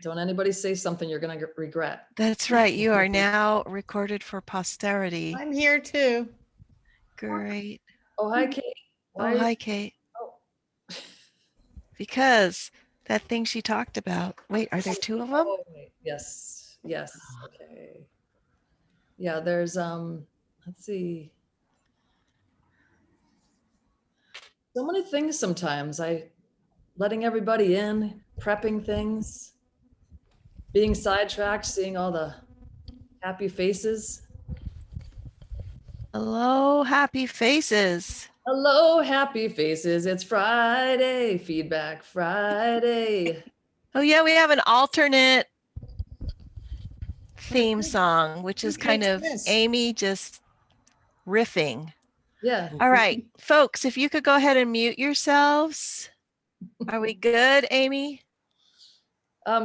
Don't anybody say something you're going to regret. That's right. You are now recorded for posterity. I'm here too. Great. Oh, hi, Kate. Why Oh, hi, Kate. Oh. Because that thing she talked about. Wait, are there two of them? Oh, wait. Yes. Yes. Okay. Yeah, there's, let's see. So many things sometimes. Letting everybody in, prepping things, being sidetracked, seeing all the happy faces. Hello, happy faces. Hello, happy faces. It's Friday, Feedback Friday. Oh, yeah, we have an alternate theme song, which is kind of Amy just riffing. Yeah. All right, folks, if you could go ahead and mute yourselves. Are we good, Amy?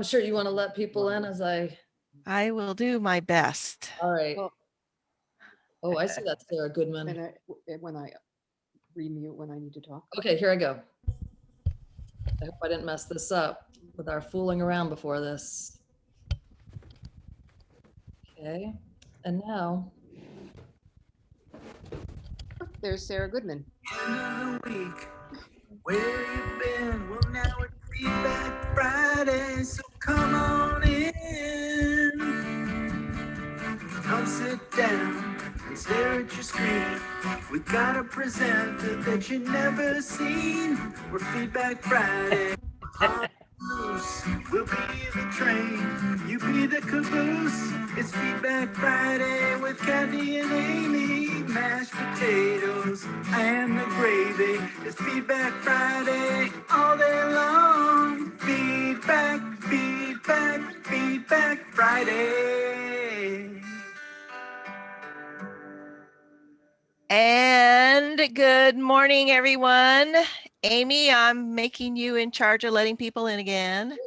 Sure. You want to let people in as I will do my best. All right. Well, Oh, I see that, Sarah Goodman. when I remute when I need to talk. Okay, here I go. I hope I didn't mess this up with our fooling around before this. Okay, and now. There's Sarah Goodman. End of the week. Where you been? Well, now it's Feedback Friday, so come on in. Come sit down and stare at your screen. We got a presenter that you never seen. We're Feedback Friday. On loose. We'll be the train. You be the caboose. It's Feedback Friday with Kathy and Amy. Mashed potatoes and the gravy. It's Feedback Friday all day long. Feedback, feedback, Feedback Friday. And good morning, everyone. Amy, I'm making you in charge of letting people in again.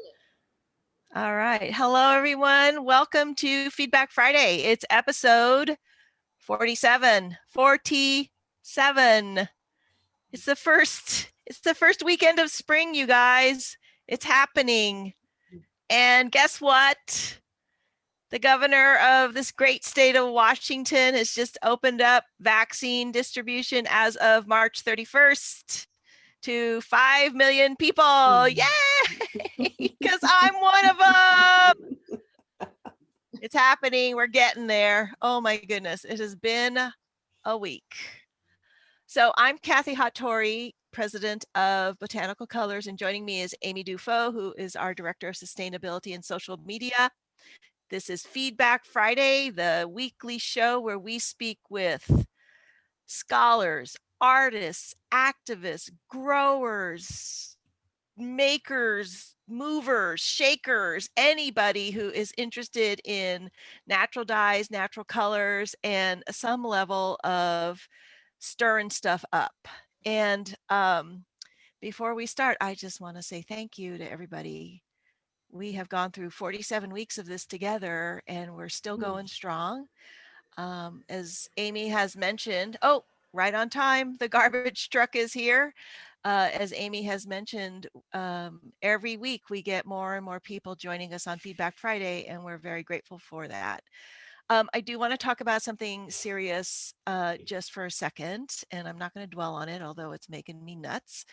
All right. Hello, everyone. Welcome to Feedback Friday. It's episode 47. 47. It's the first weekend of spring, you guys. It's happening. And guess what? The governor of this great state of Washington has just opened up vaccine distribution as of March 31st to 5 million people. Yay! Because I'm one of them. It's happening. We're getting there. Oh my goodness. It has been a week. So I'm Kathy Hattori, president of Botanical Colors, and joining me is Amy Dufault, who is our director of sustainability and social media. This is Feedback Friday, the weekly show where we speak with scholars, artists, activists, growers, makers, movers, shakers, anybody who is interested in natural dyes, natural colors, and some level of stirring stuff up. And before we start, I just want to say thank you to everybody. We have gone through 47 weeks of this together and we're still going strong. As Amy has mentioned, right on time, the garbage truck is here. As Amy has mentioned, every week we get more and more people joining us on Feedback Friday, and we're very grateful for that. I do want to talk about something serious just for a second, and I'm not going to dwell on it, although it's making me nuts.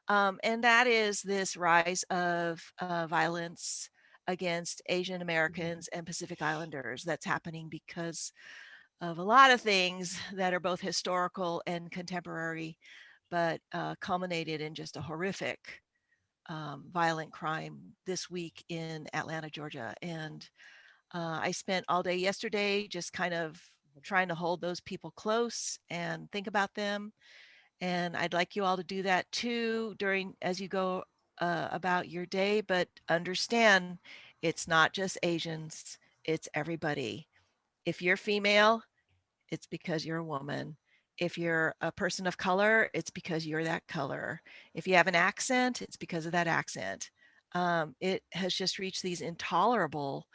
And that is this rise of violence against Asian Americans and Pacific Islanders that's happening because of a lot of things that are both historical and contemporary, but culminated in just a horrific violent crime this week in Atlanta, Georgia. And I spent all day yesterday just kind of trying to hold those people close and think about them. And I'd like you all to do that too as you go about your day, but understand it's not just Asians, it's everybody. If you're female, it's because you're a woman. If you're a person of color, it's because you're that color. If you have an accent, it's because of that accent. It has just reached these intolerable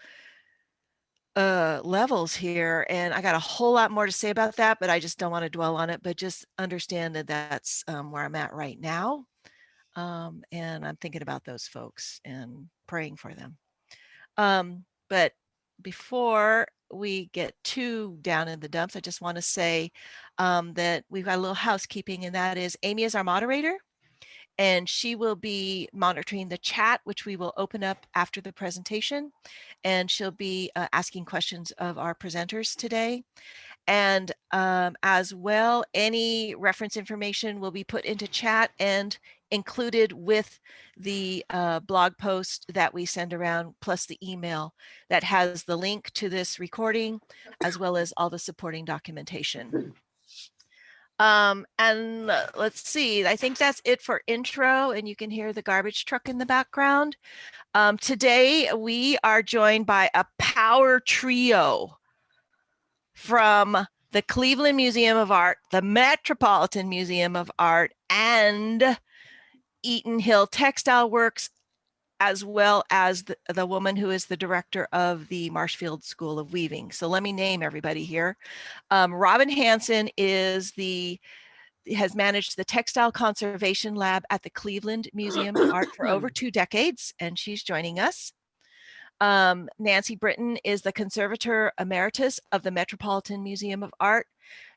levels here, and I got a whole lot more to say about that, but I just don't want to dwell on it. But just understand that that's where I'm at right now, and I'm thinking about those folks and praying for them. But before we get too down in the dumps, I just want to say that we've got a little housekeeping, and that is Amy is our moderator, and she will be monitoring the chat, which we will open up after the presentation, and she'll be asking questions of our presenters today. And as well, any reference information will be put into chat and included with the blog post that we send around, plus the email that has the link to this recording, as well as all the supporting documentation. And let's see, I think that's it for intro, and you can hear the garbage truck in the background. Today, we are joined by a power trio from the Cleveland Museum of Art, the Metropolitan Museum of Art, and Eaton Hill Textile Works, as well as the woman who is the director of the Marshfield School of Weaving. So let me name everybody here. Robin Hanson has managed the Textile Conservation Lab at the Cleveland Museum of Art for over 2 decades, and she's joining us. Nancy Britton is the Conservator Emeritus of the Metropolitan Museum of Art,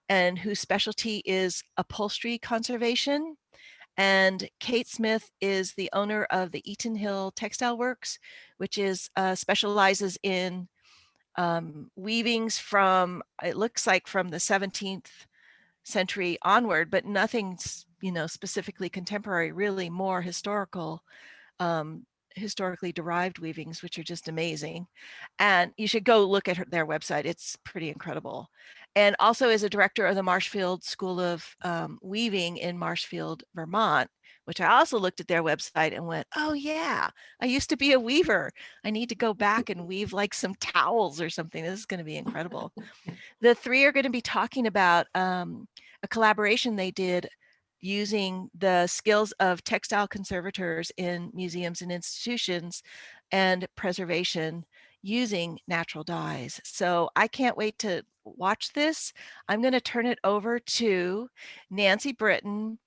and whose specialty is upholstery conservation. And Kate Smith is the owner of the Eaton Hill Textile Works, which is specializes in weavings from, it looks like from the 17th century onward, but nothing's, specifically contemporary, really more historical, historically derived weavings, which are just amazing. And you should go look at their website. It's pretty incredible. And also is a director of the Marshfield School of Weaving in Marshfield, Vermont, which I also looked at their website and went, oh yeah, I used to be a weaver. I need to go back and weave like some towels or something. This is going to be incredible. The three are going to be talking about a collaboration they did using the skills of textile conservators in museums and institutions and preservation using natural dyes. So I can't wait to watch this. I'm going to turn it over to Nancy Britton,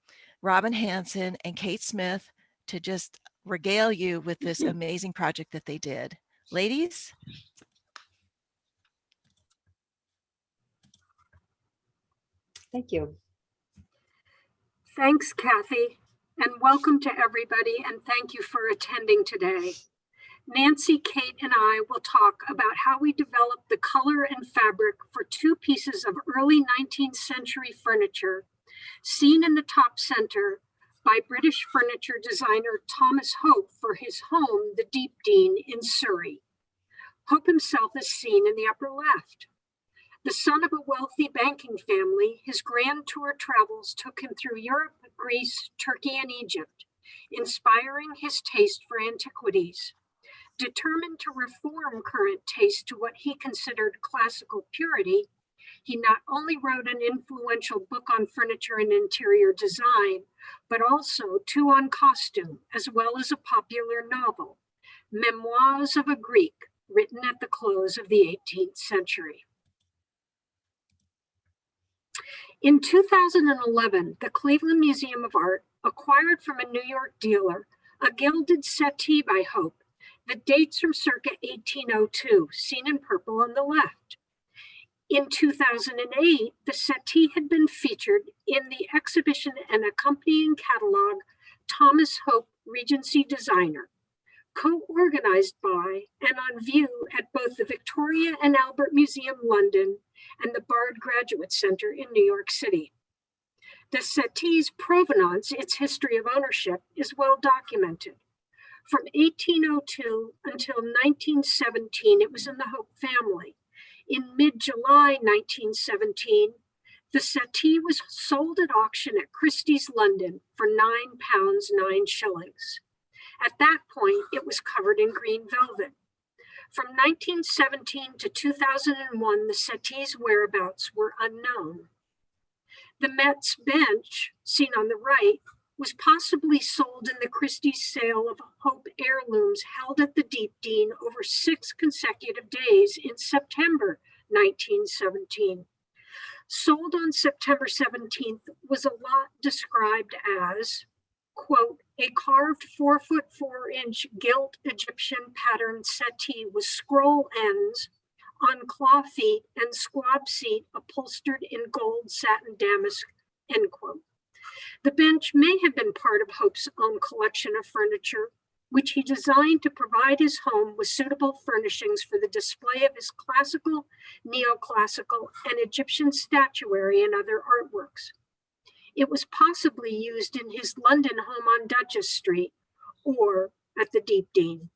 Robin Hanson, and Kate Smith to just regale you with this amazing project that they did. Ladies? Thank you. Thanks, Kathy, and welcome to everybody, and thank you for attending today. Nancy, Kate, and I will talk about how we developed the color and fabric for 2 pieces of early 19th century furniture, seen in the top center by British furniture designer Thomas Hope for his home, the Deep Dean in Surrey. Hope himself is seen in the upper left. The son of a wealthy banking family, his grand tour travels took him through Europe, Greece, Turkey, and Egypt, inspiring his taste for antiquities. Determined to reform current taste to what he considered classical purity, he not only wrote an influential book on furniture and interior design, but also 2 on costume, as well as a popular novel, Memoirs of a Greek, written at the close of the 18th century. In 2011, the Cleveland Museum of Art acquired from a New York dealer a gilded settee by Hope that dates from circa 1802, seen in purple on the left. In 2008, the settee had been featured in the exhibition and accompanying catalog, Thomas Hope, Regency Designer, co-organized by and on view at both the Victoria and Albert Museum, London, and the Bard Graduate Center in New York City. The settee's provenance, its history of ownership, is well documented. From 1802 until 1917, it was in the Hope family. In mid-July 1917, the settee was sold at auction at Christie's, London for £9 9 shillings. At that point, it was covered in green velvet. From 1917 to 2001, the settee's whereabouts were unknown. The Met's bench, seen on the right, was possibly sold in the Christie's sale of Hope heirlooms held at the Deep Dean over 6 consecutive days in September 1917. Sold on September 17th was a lot described as, quote, A carved 4'4" gilt Egyptian pattern settee with scroll ends on claw feet and squab seat upholstered in gold satin damask, end quote. The bench may have been part of Hope's own collection of furniture, which he designed to provide his home with suitable furnishings for the display of his classical, neoclassical, and Egyptian statuary and other artworks. It was possibly used in his London home on Duchess Street or at the Deep Dean.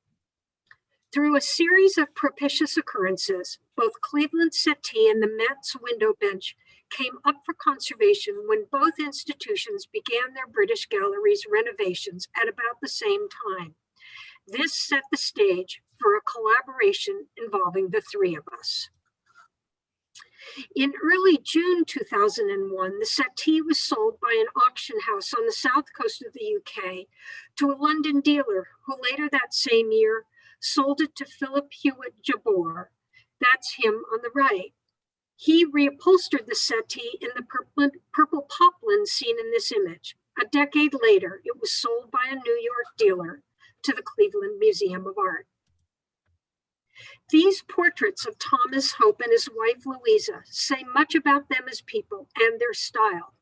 Through a series of propitious occurrences, both Cleveland's settee and the Met's window bench came up for conservation when both institutions began their British Gallery's renovations at about the same time. This set the stage for a collaboration involving the three of us. In early June 2001, the settee was sold by an auction house on the south coast of the UK to a London dealer who later that same year sold it to Philip Hewitt Jabor. That's him on the right. He reupholstered the settee in the purple poplin seen in this image. A decade later, it was sold by a New York dealer to the Cleveland Museum of Art. These portraits of Thomas Hope and his wife Louisa say much about them as people and their style.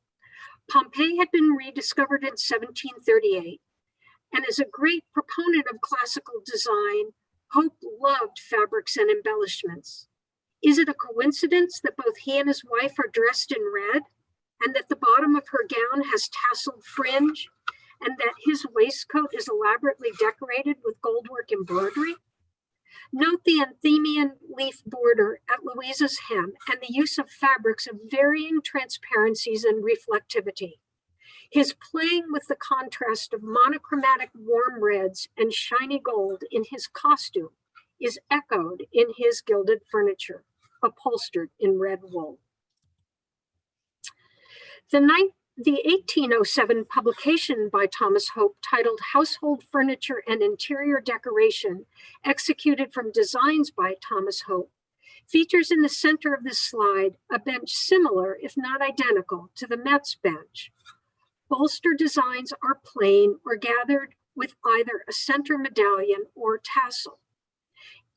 Pompeii had been rediscovered in 1738, and as a great proponent of classical design, Hope loved fabrics and embellishments. Is it a coincidence that both he and his wife are dressed in red, and that the bottom of her gown has tasseled fringe, and that his waistcoat is elaborately decorated with goldwork embroidery? Note the Anthemian leaf border at Louisa's hem and the use of fabrics of varying transparencies and reflectivity. His playing with the contrast of monochromatic warm reds and shiny gold in his costume is echoed in his gilded furniture, upholstered in red wool. The 1807 publication by Thomas Hope titled Household Furniture and Interior Decoration, executed from designs by Thomas Hope, features in the center of this slide a bench similar, if not identical, to the Met's bench. Bolster designs are plain or gathered with either a center medallion or tassel.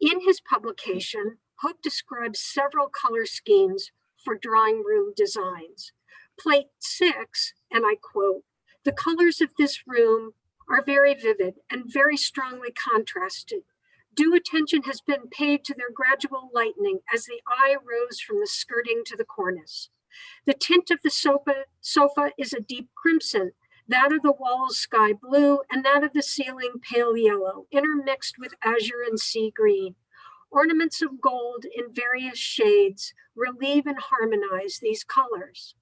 In his publication, Hope describes several color schemes for drawing room designs. Plate 6, and I quote, "The colors of this room are very vivid and very strongly contrasted. Due attention has been paid to their gradual lightening as the eye rose from the skirting to the cornice. The tint of the sofa is a deep crimson, that of the walls sky blue, and that of the ceiling pale yellow, intermixed with azure and sea green. Ornaments of gold in various shades relieve and harmonize these colors."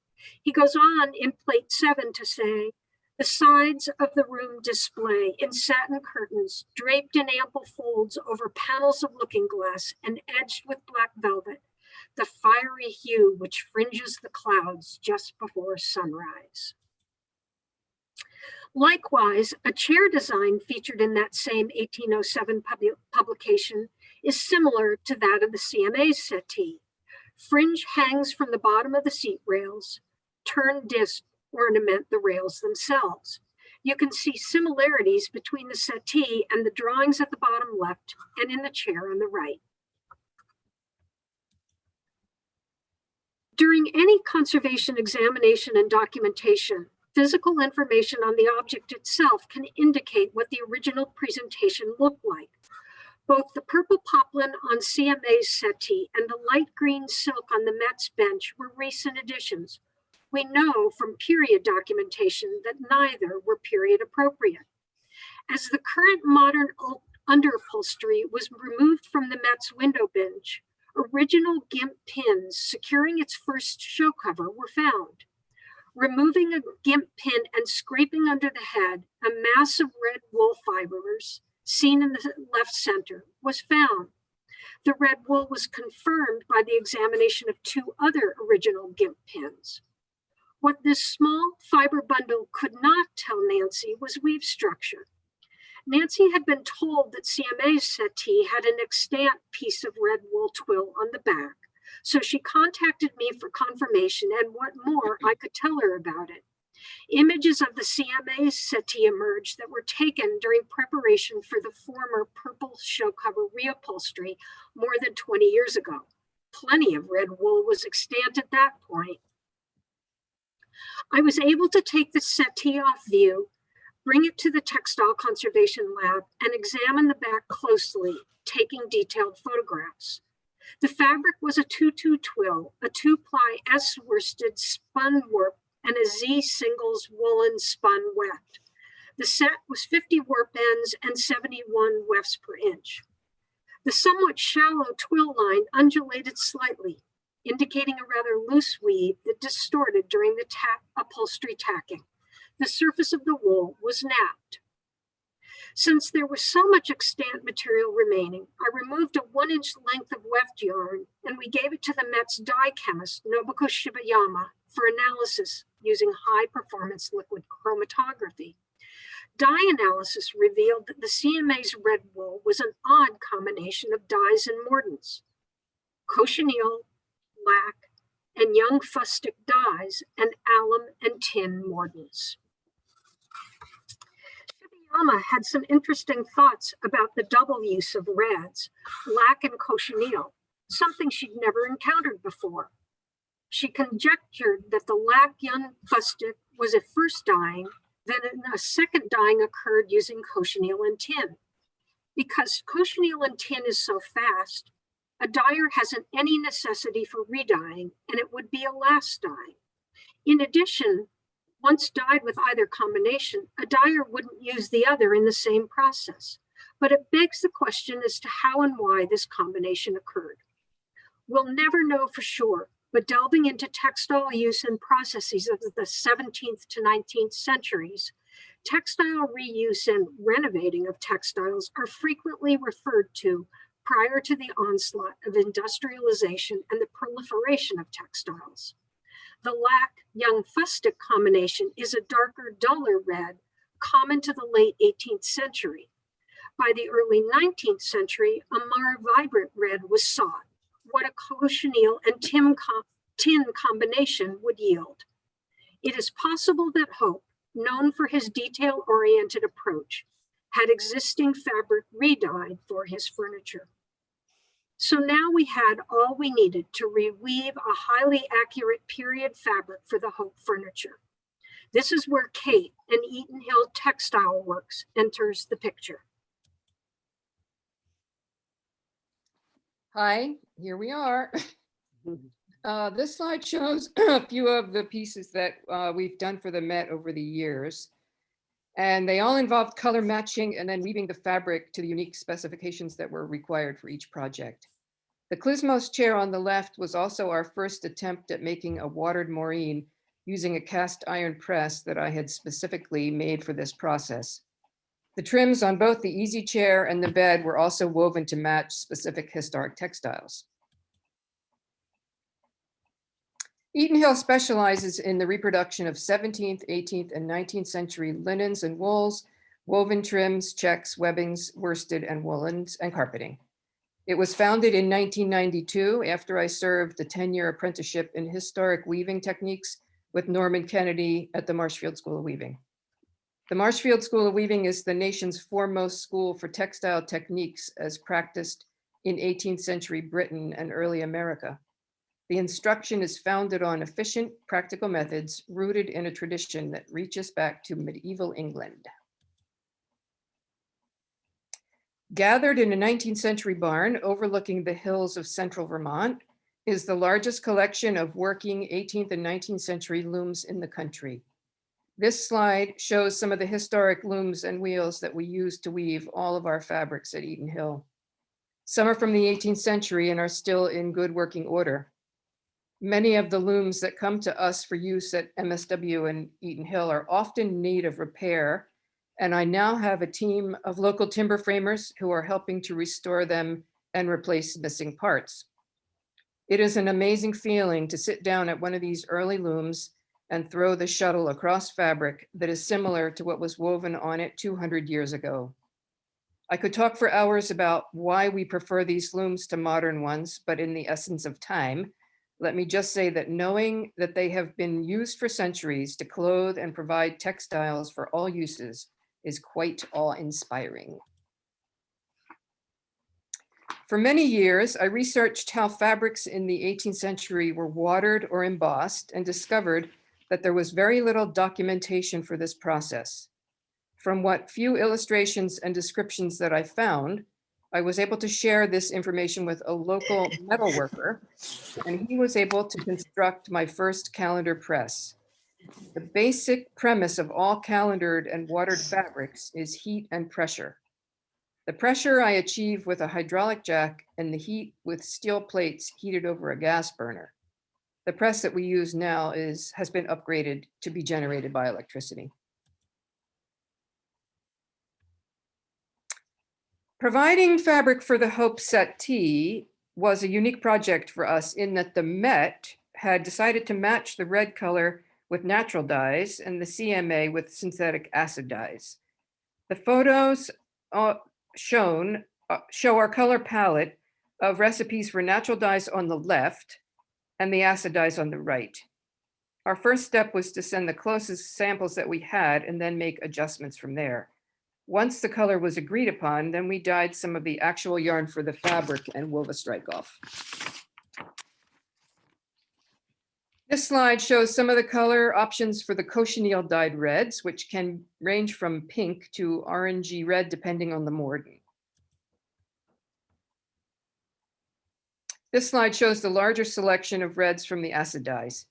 He goes on in plate 7 to say, "The sides of the room display in satin curtains draped in ample folds over panels of looking glass and edged with black velvet, the fiery hue which fringes the clouds just before sunrise." Likewise, a chair design featured in that same 1807 publication is similar to that of the CMA's settee. Fringe hangs from the bottom of the seat rails. Turned discs ornament the rails themselves. You can see similarities between the settee and the drawings at the bottom left and in the chair on the right. During any conservation examination and documentation, physical information on the object itself can indicate what the original presentation looked like. Both the purple poplin on CMA's settee and the light green silk on the Met's bench were recent additions. We know from period documentation that neither were period appropriate. As the current modern underupholstery was removed from the Met's window bench, original gimp pins securing its first show cover were found. Removing a gimp pin and scraping under the head, a mass of red wool fibers, seen in the left center, was found. The red wool was confirmed by the examination of 2 other original gimp pins. What this small fiber bundle could not tell Nancy was weave structure. Nancy had been told that CMA's settee had an extant piece of red wool twill on the back, so she contacted me for confirmation and what more I could tell her about it. Images of the CMA settee emerged that were taken during preparation for the former purple show cover reupholstery more than 20 years ago. Plenty of red wool was extant at that point. I was able to take the settee off view, bring it to the Textile Conservation Lab, and examine the back closely, taking detailed photographs. The fabric was a tutu twill, a 2-ply S-worsted spun warp, and a Z singles woolen spun weft. The set was 50 warp ends and 71 wefts per inch. The somewhat shallow twill line undulated slightly, indicating a rather loose weave that distorted during the upholstery tacking. The surface of the wool was napped. Since there was so much extant material remaining, I removed a 1-inch length of weft yarn and we gave it to the Met's dye chemist, Nobuko Shibayama, for analysis using high-performance liquid chromatography. Dye analysis revealed that the CMA's red wool was an odd combination of dyes and mordants. Cochineal, lac, and young fustic dyes, and alum and tin mordants. Shibayama had some interesting thoughts about the double use of reds, lac and cochineal, something she'd never encountered before. She conjectured that the lac young fustic was a first dyeing, then a second dyeing occurred using cochineal and tin. Because cochineal and tin is so fast, a dyer hasn't any necessity for redyeing, and it would be a last dye. In addition, once dyed with either combination, a dyer wouldn't use the other in the same process. But it begs the question as to how and why this combination occurred. We'll never know for sure, but delving into textile use and processes of the 17th to 19th centuries, textile reuse and renovating of textiles are frequently referred to prior to the onslaught of industrialization and the proliferation of textiles. The lac young fustic combination is a darker, duller red, common to the late 18th century. By the early 19th century, a more vibrant red was sought, what a cochineal and tin combination would yield. It is possible that Hope, known for his detail-oriented approach, had existing fabric redyed for his furniture. So now we had all we needed to reweave a highly accurate period fabric for the Hope furniture. This is where Kate and Eaton Hill Textile Works enters the picture. Hi, here we are. This slide shows a few of the pieces that we've done for the Met over the years. And they all involved color matching and then weaving the fabric to the unique specifications that were required for each project. The Klismos chair on the left was also our first attempt at making a watered moreen using a cast iron press that I had specifically made for this process. The trims on both the easy chair and the bed were also woven to match specific historic textiles. Eaton Hill specializes in the reproduction of 17th, 18th, and 19th century linens and wools, woven trims, checks, webbings, worsted, and woolens, and carpeting. It was founded in 1992 after I served a 10-year apprenticeship in historic weaving techniques with Norman Kennedy at the Marshfield School of Weaving. The Marshfield School of Weaving is the nation's foremost school for textile techniques as practiced in 18th century Britain and early America. The instruction is founded on efficient, practical methods rooted in a tradition that reaches back to medieval England. Gathered in a 19th century barn overlooking the hills of central Vermont is the largest collection of working 18th and 19th century looms in the country. This slide shows some of the historic looms and wheels that we use to weave all of our fabrics at Eaton Hill. Some are from the 18th century and are still in good working order. Many of the looms that come to us for use at MSW and Eaton Hill are often in need of repair, and I now have a team of local timber framers who are helping to restore them and replace missing parts. It is an amazing feeling to sit down at one of these early looms and throw the shuttle across fabric that is similar to what was woven on it 200 years ago. I could talk for hours about why we prefer these looms to modern ones, but in the essence of time, Let me just say that knowing that they have been used for centuries to clothe and provide textiles for all uses is quite awe-inspiring. For many years, I researched how fabrics in the 18th century were watered or embossed and discovered that there was very little documentation for this process. From what few illustrations and descriptions that I found, I was able to share this information with a local metalworker, and he was able to construct my first calendar press. The basic premise of all calendared and watered fabrics is heat and pressure. The pressure I achieve with a hydraulic jack and the heat with steel plates heated over a gas burner. The press that we use now has been upgraded to be generated by electricity. Providing fabric for the Hope settee was a unique project for us in that the Met had decided to match the red color with natural dyes and the CMA with synthetic acid dyes. The photos show our color palette of recipes for natural dyes on the left and the acid dyes on the right. Our first step was to send the closest samples that we had and then make adjustments from there. Once the color was agreed upon, then we dyed some of the actual yarn for the fabric and wove a strike off. This slide shows some of the color options for the cochineal dyed reds, which can range from pink to orangey red depending on the mordant. This slide shows the larger selection of reds from the acid dyes.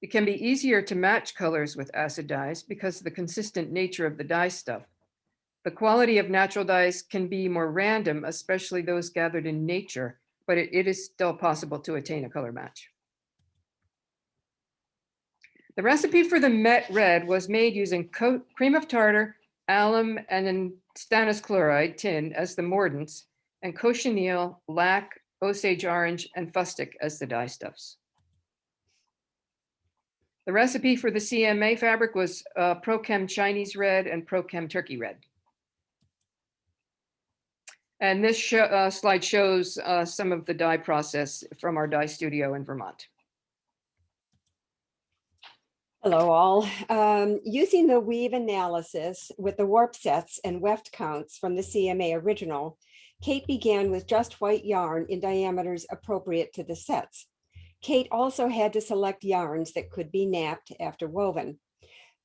It can be easier to match colors with acid dyes because of the consistent nature of the dye stuff. The quality of natural dyes can be more random, especially those gathered in nature, but it is still possible to attain a color match. The recipe for the Met Red was made using cream of tartar, alum, and then stannous chloride, tin, as the mordants, and cochineal, lac, Osage orange, and fustic as the dye stuffs. The recipe for the CMA fabric was Prochem Chinese Red and Prochem Turkey Red. And this slide shows some of the dye process from our dye studio in Vermont. Hello all. Using the weave analysis with the warp sets and weft counts from the CMA original, Kate began with just white yarn in diameters appropriate to the sets. Kate also had to select yarns that could be napped after woven.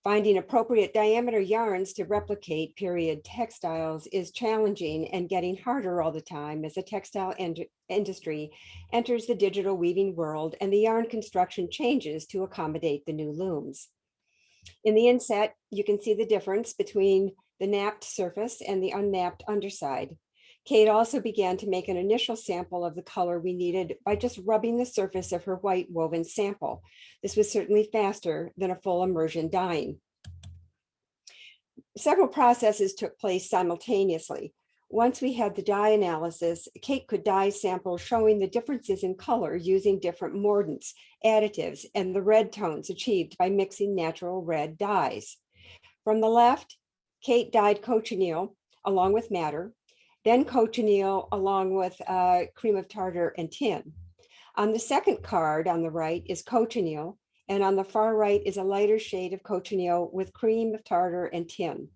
Finding appropriate diameter yarns to replicate period textiles is challenging and getting harder all the time as the textile industry enters the digital weaving world and the yarn construction changes to accommodate the new looms. In the inset, you can see the difference between the napped surface and the unnapped underside. Kate also began to make an initial sample of the color we needed by just rubbing the surface of her white woven sample. This was certainly faster than a full immersion dyeing. Several processes took place simultaneously. Once we had the dye analysis, Kate could dye samples showing the differences in color using different mordants, additives, and the red tones achieved by mixing natural red dyes. From the left, Kate dyed cochineal along with madder, then cochineal along with cream of tartar and tin. On the second card on the right is cochineal, and on the far right is a lighter shade of cochineal with cream of tartar and tin.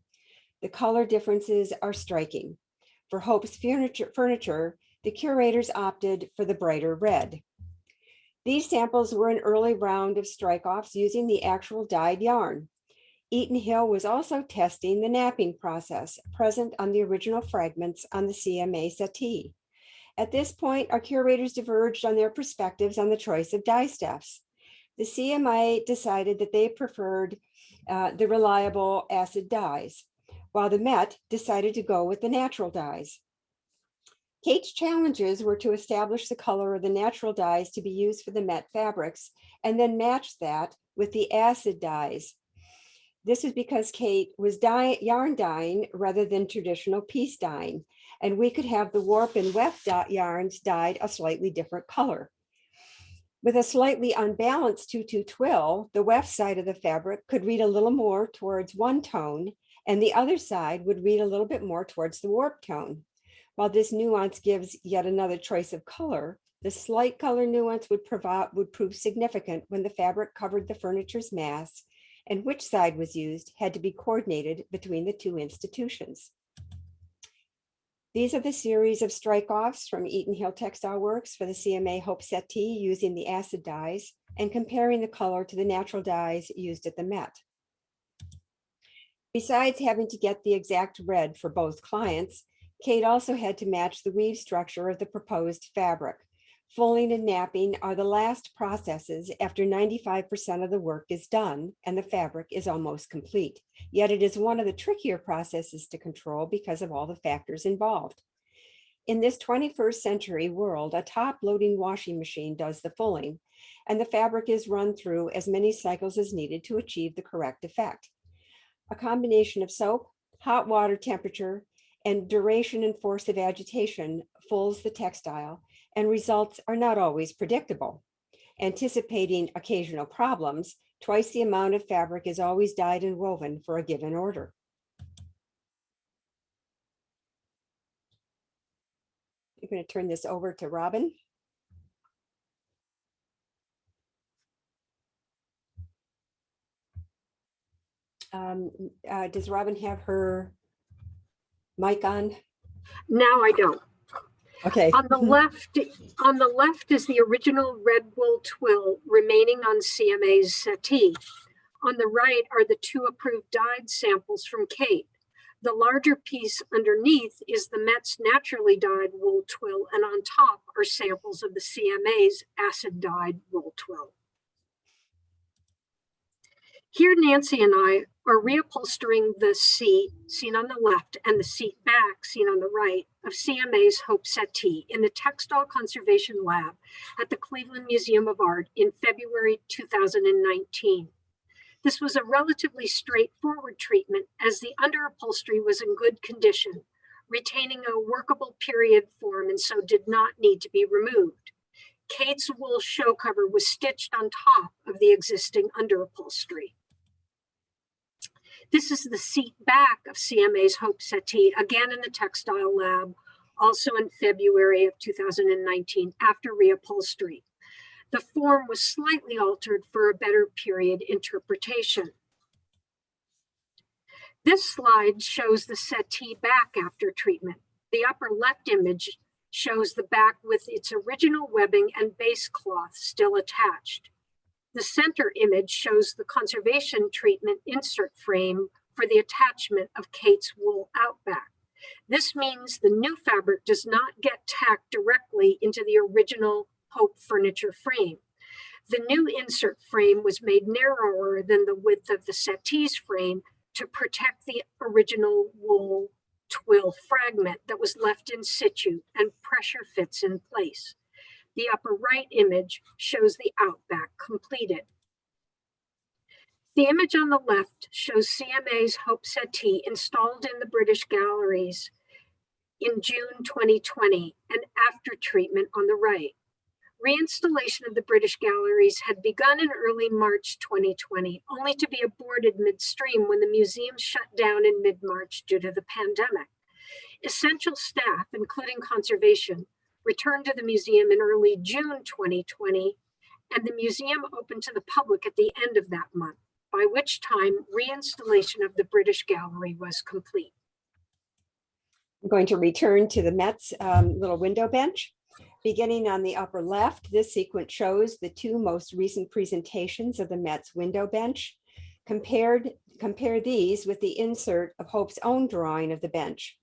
The color differences are striking. For Hope's furniture, the curators opted for the brighter red. These samples were an early round of strike-offs using the actual dyed yarn. Eaton Hill was also testing the napping process present on the original fragments on the CMA settee. At this point, our curators diverged on their perspectives on the choice of dye stuffs. The CMA decided that they preferred the reliable acid dyes, while the Met decided to go with the natural dyes. Kate's challenges were to establish the color of the natural dyes to be used for the Met fabrics, and then match that with the acid dyes. This is because Kate was yarn dyeing rather than traditional piece dyeing, and we could have the warp and weft yarns dyed a slightly different color. With a slightly unbalanced 2-2 twill, the weft side of the fabric could read a little more towards one tone, and the other side would read a little bit more towards the warp tone. While this nuance gives yet another choice of color, The slight color nuance would prove significant when the fabric covered the furniture's mass, and which side was used had to be coordinated between the two institutions. These are the series of strike-offs from Eaton Hill Textile Works for the CMA Hope Settee using the acid dyes and comparing the color to the natural dyes used at the Met. Besides having to get the exact red for both clients, Kate also had to match the weave structure of the proposed fabric. Fulling and napping are the last processes after 95% of the work is done and the fabric is almost complete. Yet it is one of the trickier processes to control because of all the factors involved. In this 21st century world, a top-loading washing machine does the fulling, and the fabric is run through as many cycles as needed to achieve the correct effect. A combination of soap, hot water temperature, and duration and force of agitation fulls the textile, and results are not always predictable. Anticipating occasional problems, twice the amount of fabric is always dyed and woven for a given order. I'm going to turn this over to Robin. Does Robin have her mic on? Now I don't. Okay. On the left is the original red wool twill remaining on CMA's settee. On the right are the two approved dyed samples from Kate. The larger piece underneath is the Met's naturally dyed wool twill, and on top are samples of the CMA's acid dyed wool twill. Here, Nancy and I are reupholstering the seat, seen on the left, and the seat back, seen on the right, of CMA's Hope Settee in the Textile Conservation Lab at the Cleveland Museum of Art in February 2019. This was a relatively straightforward treatment as the underupholstery was in good condition, retaining a workable period form and so did not need to be removed. Kate's wool show cover was stitched on top of the existing underupholstery. This is the seat back of CMA's Hope Settee, again in the Textile Lab, also in February of 2019, after reupholstery. The form was slightly altered for a better period interpretation. This slide shows the settee back after treatment. The upper left image shows the back with its original webbing and base cloth still attached. The center image shows the conservation treatment insert frame for the attachment of Kate's wool outback. This means the new fabric does not get tacked directly into the original Hope furniture frame. The new insert frame was made narrower than the width of the settee's frame to protect the original wool twill fragment that was left in situ and pressure fits in place. The upper right image shows the outback completed. The image on the left shows CMA's Hope Settee installed in the British galleries in June 2020 and after treatment on the right. Reinstallation of the British galleries had begun in early March 2020, only to be aborted midstream when the museum shut down in mid-March due to the pandemic. Essential staff, including conservation, returned to the museum in early June 2020, and the museum opened to the public at the end of that month, by which time reinstallation of the British gallery was complete. I'm going to return to the Met's little window bench. Beginning on the upper left, this sequence shows the two most recent presentations of the Met's window bench. Compare these with the insert of Hope's own drawing of the bench.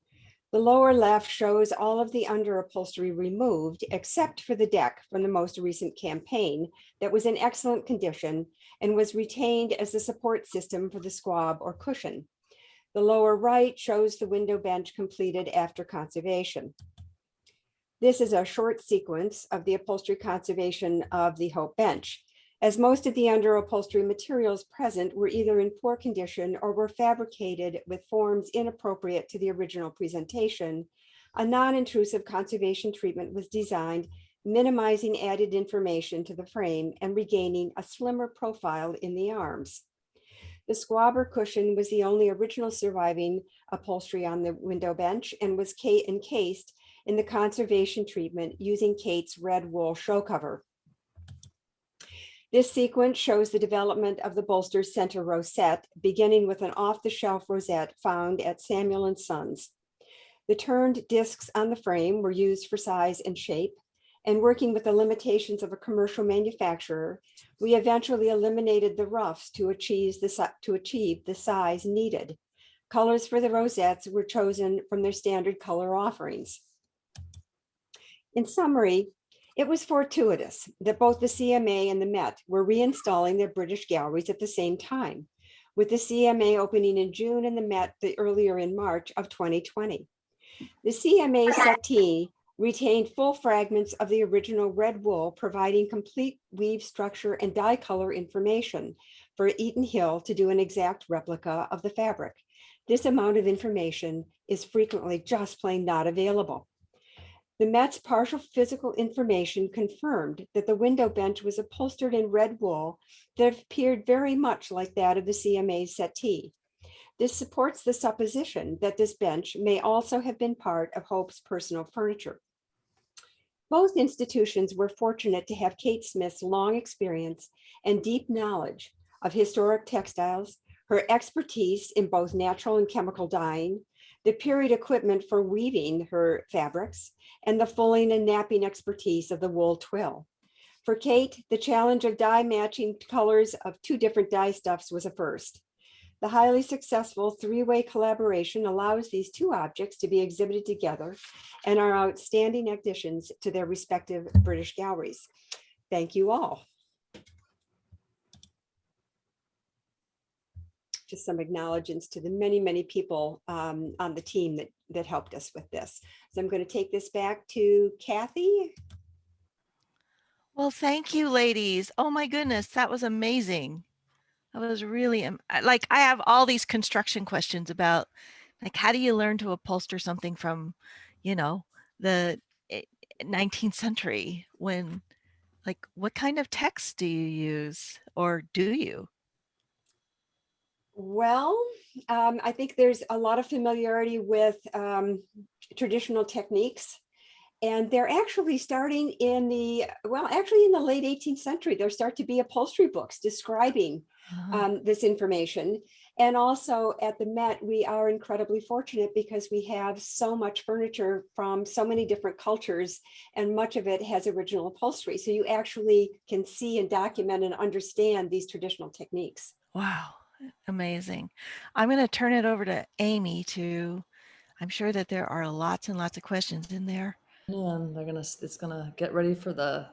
The lower left shows all of the underupholstery removed, except for the deck from the most recent campaign that was in excellent condition and was retained as the support system for the squab or cushion. The lower right shows the window bench completed after conservation. This is a short sequence of the upholstery conservation of the Hope bench, as most of the underupholstery materials present were either in poor condition or were fabricated with forms inappropriate to the original presentation. A non-intrusive conservation treatment was designed, minimizing added information to the frame and regaining a slimmer profile in the arms. The squabber cushion was the only original surviving upholstery on the window bench and was encased in the conservation treatment using Kate's red wool show cover. This sequence shows the development of the bolster's center rosette, beginning with an off-the-shelf rosette found at Samuel & Sons. The turned discs on the frame were used for size and shape, and working with the limitations of a commercial manufacturer, we eventually eliminated the roughs to achieve the size needed. Colors for the rosettes were chosen from their standard color offerings. In summary, it was fortuitous that both the CMA and the Met were reinstalling their British galleries at the same time, with the CMA opening in June and the Met earlier in March of 2020. The CMA settee retained full fragments of the original red wool, providing complete weave structure and dye color information for Eaton Hill to do an exact replica of the fabric. This amount of information is frequently just plain not available. The Met's partial physical information confirmed that the window bench was upholstered in red wool that appeared very much like that of the CMA's settee. This supports the supposition that this bench may also have been part of Hope's personal furniture. Both institutions were fortunate to have Kate Smith's long experience and deep knowledge of historic textiles, her expertise in both natural and chemical dyeing, the period equipment for weaving her fabrics, and the fulling and napping expertise of the wool twill. For Kate, the challenge of dye matching colors of two different dye stuffs was a first. The highly successful three-way collaboration allows these two objects to be exhibited together and are outstanding additions to their respective British galleries. Thank you all. Just some acknowledgements to the many, many people on the team that helped us with this. So I'm going to take this back to Kathy. Well, thank you, ladies. Oh my goodness, that was amazing. That was really, like, I have all these construction questions about, like, how do you learn to upholster something from, you know, the 19th century when, like, what kind of text do you use, or do you? Well, I think there's a lot of familiarity with traditional techniques. And they're actually starting in the late 18th century, there start to be upholstery books describing this information. And also at the Met, we are incredibly fortunate because we have so much furniture from so many different cultures, and much of it has original upholstery. So you actually can see and document and understand these traditional techniques. Wow, amazing. I'm going to turn it over to Amy I'm sure that there are lots and lots of questions in there. And it's gonna get ready for the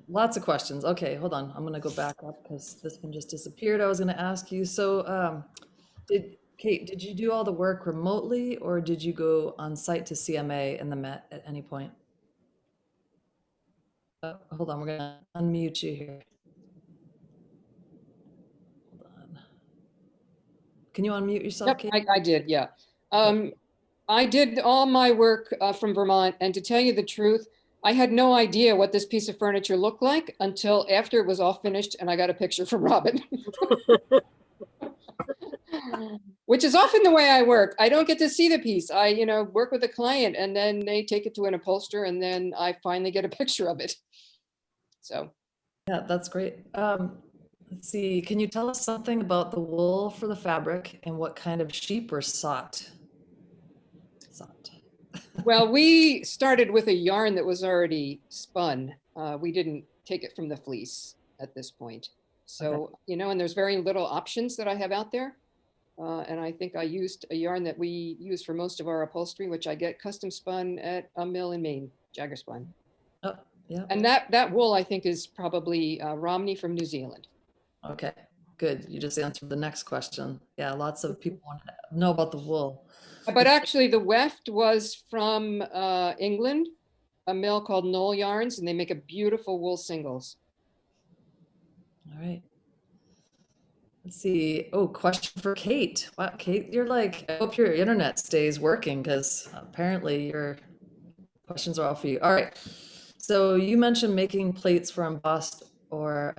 lots of questions. Okay, hold on. I'm gonna go back up because this one just disappeared. I was gonna ask you, so Kate, did you do all the work remotely, or did you go on site to CMA and the Met at any point? Hold on, we're gonna unmute you here. Hold on. Can you unmute yourself, Yep, Kate? I did, yeah. I did all my work from Vermont, and to tell you the truth, I had no idea what this piece of furniture looked like until after it was all finished and I got a picture from Robin. Which is often the way I work. I don't get to see the piece. I, work with a client and then they take it to an upholsterer and then I finally get a picture of it. So. Yeah, that's great. Let's see, can you tell us something about the wool for the fabric and what kind of sheep were sought? Well, we started with a yarn that was already spun. We didn't take it from the fleece at this point. So, Okay. And there's very little options that I have out there. And I think I used a yarn that we use for most of our upholstery, which I get custom spun at a mill in Maine, Jagger Spun. Oh, yeah. And that wool, I think, is probably Romney from New Zealand. Okay, good. You just answered the next question. Yeah, lots of people want to know about the wool. But actually, the weft was from England, a mill called Knoll Yarns, and they make a beautiful wool singles. All right. Let's see. Oh, question for Kate. Wow, Kate, I hope your internet stays working because apparently your questions are all for you. All right. So you mentioned making plates for embossed, or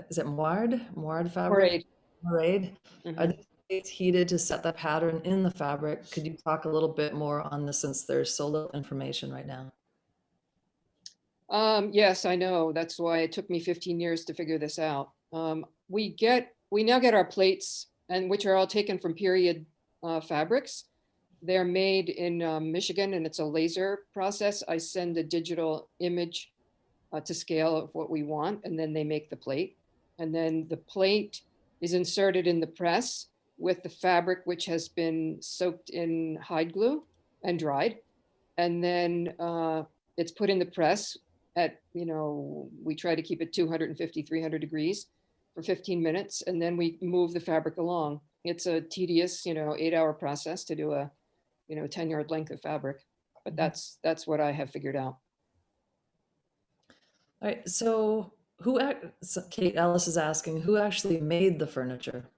is it moired fabric? Parade. Moirade. Mhm. Are they plates heated to set the pattern in the fabric? Could you talk a little bit more on this since there's so little information right now? Yes, I know. That's why it took me 15 years to figure this out. We now get our plates, and which are all taken from period fabrics. They're made in Michigan, and it's a laser process. I send a digital image to scale of what we want, and then they make the plate. And then the plate is inserted in the press with the fabric, which has been soaked in hide glue and dried. And then it's put in the press at, we try to keep it 250, 300 degrees for 15 minutes. And then we move the fabric along. It's a tedious, 8-hour process to do a, 10-yard length of fabric. But that's what I have figured out. All right, so Kate Ellis is asking, who actually made the furniture?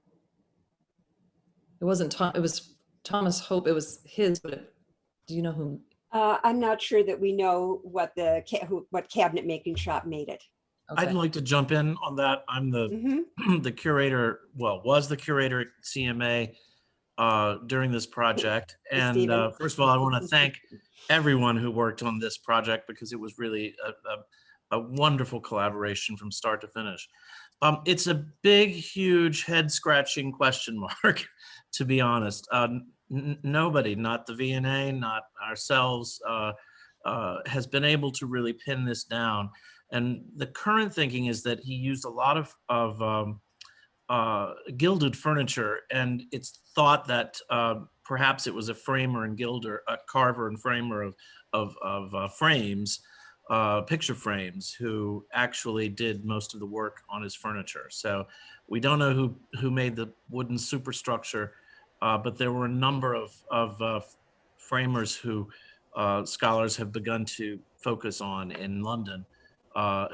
It wasn't Tom, it was Thomas Hope, it was his, but do you know who? I'm not sure that we know what what cabinet making shop made it. Okay. I'd like to jump in on that. I'm the Mhm. the curator, was the curator at CMA during this project. And Stephen. first of all, I want to thank everyone who worked on this project because it was really a wonderful collaboration from start to finish. It's a big, huge, head-scratching question mark, to be honest. Nobody, not the V&A, not ourselves, has been able to really pin this down. And the current thinking is that he used a lot of gilded furniture, and it's thought that perhaps it was a framer and gilder, a carver and framer of frames, picture frames, who actually did most of the work on his furniture. So we don't know who made the wooden superstructure, but there were a number of framers who scholars have begun to focus on in London,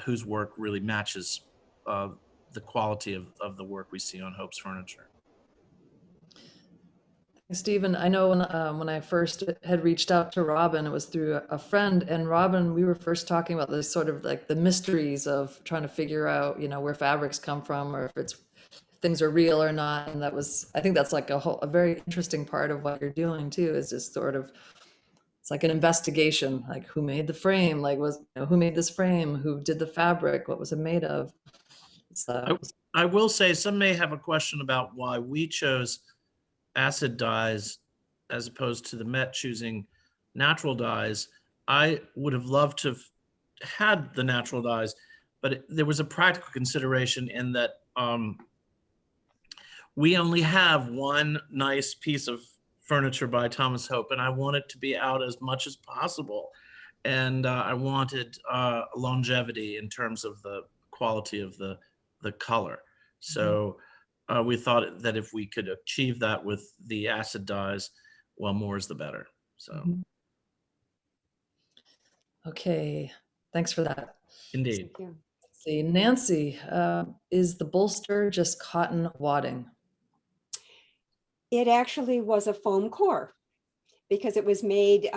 whose work really matches the quality of the work we see on Hope's furniture. Stephen, I know when I first had reached out to Robin, it was through a friend, and Robin, we were first talking about this sort of like the mysteries of trying to figure out, where fabrics come from, or if things are real or not. And I think that's like a very interesting part of what you're doing too, is just sort of, it's like an investigation, like who made the frame, like who made this frame, who did the fabric, what was it made of? I will say some may have a question about why we chose acid dyes as opposed to the Met choosing natural dyes. I would have loved to have had the natural dyes, but there was a practical consideration in that we only have one nice piece of furniture by Thomas Hope, and I want it to be out as much as possible. And I wanted longevity in terms of the quality of the color. So we thought that if we could achieve that with the acid dyes, well, more is the better. So. Okay, thanks for that. Indeed. Thank you. Let's see, Nancy, is the bolster just cotton wadding? It actually was a foam core because it was made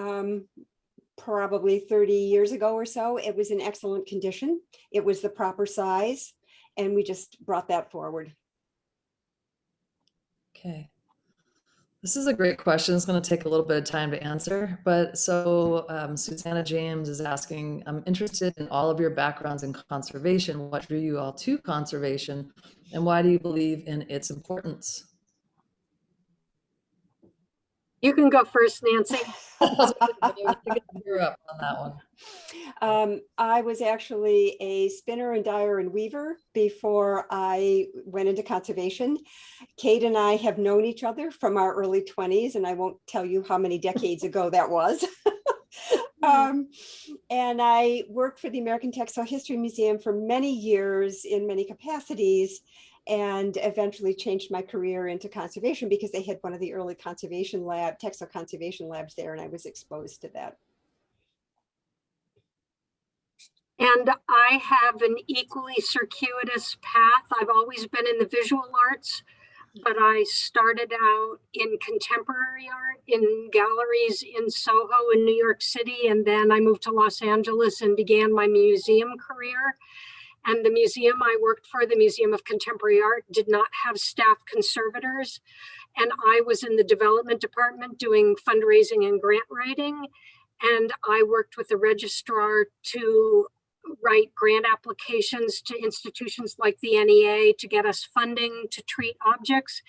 probably 30 years ago or so. It was in excellent condition. It was the proper size, and we just brought that forward. Okay. This is a great question. It's going to take a little bit of time to answer, but so Susanna James is asking, I'm interested in all of your backgrounds in conservation. What drew you all to conservation, and why do you believe in its importance? You can go first, Nancy. You're up on that one. I was actually a spinner and dyer and weaver before I went into conservation. Kate and I have known each other from our early 20s, and I won't tell you how many decades ago that was. And I worked for the American Textile History Museum for many years in many capacities, and eventually changed my career into conservation because they had one of the early textile conservation labs there, and I was exposed to that. And I have an equally circuitous path. I've always been in the visual arts, but I started out in contemporary art in galleries in Soho in New York City. And then I moved to Los Angeles and began my museum career. And the museum I worked for, the Museum of Contemporary Art, did not have staff conservators. and I was in the development department doing fundraising and grant writing. And I worked with the registrar to write grant applications to institutions like the NEA to get us funding to treat objects.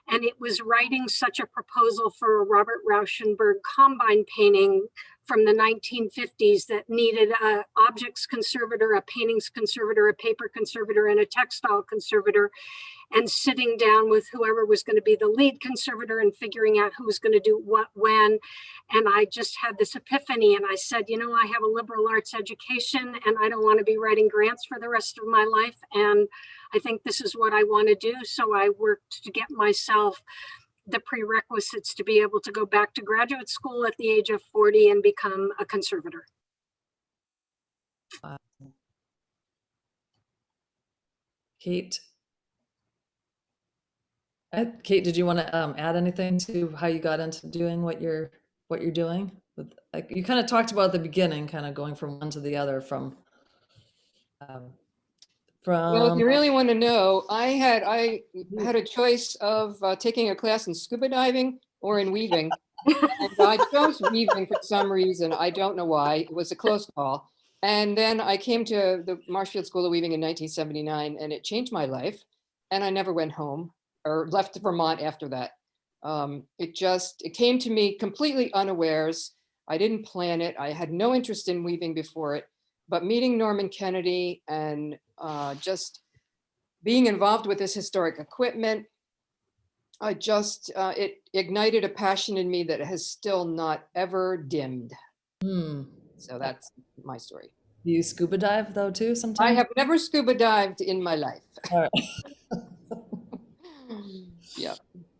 And it was writing such a proposal for a Robert Rauschenberg Combine painting from the 1950s that needed a objects conservator, a paintings conservator, a paper conservator, and a textile conservator, and sitting down with whoever was going to be the lead conservator and figuring out who was going to do what when. And I just had this epiphany, and I said, you know, I have a liberal arts education and I don't want to be writing grants for the rest of my life. And I think this is what I want to do. So I worked to get myself the prerequisites to be able to go back to graduate school at the age of 40 and become a conservator. Wow. Kate? Kate, did you want to add anything to how you got into doing what you're doing? With, like, you kind of talked about at the beginning, kind of going from one to the other from Well, if you really want to know, I had a choice of taking a class in scuba diving or in weaving. And I chose weaving for some reason. I don't know why. It was a close call. And then I came to the Marshfield School of Weaving in 1979, and it changed my life. And I never went home or left Vermont after that. It came to me completely unawares. I didn't plan it. I had no interest in weaving before it, but meeting Norman Kennedy and just being involved with this historic equipment, it ignited a passion in me that has still not ever dimmed. So that's my story. Do you scuba dive though too sometimes? I have never scuba dived in my life. All right. Yeah.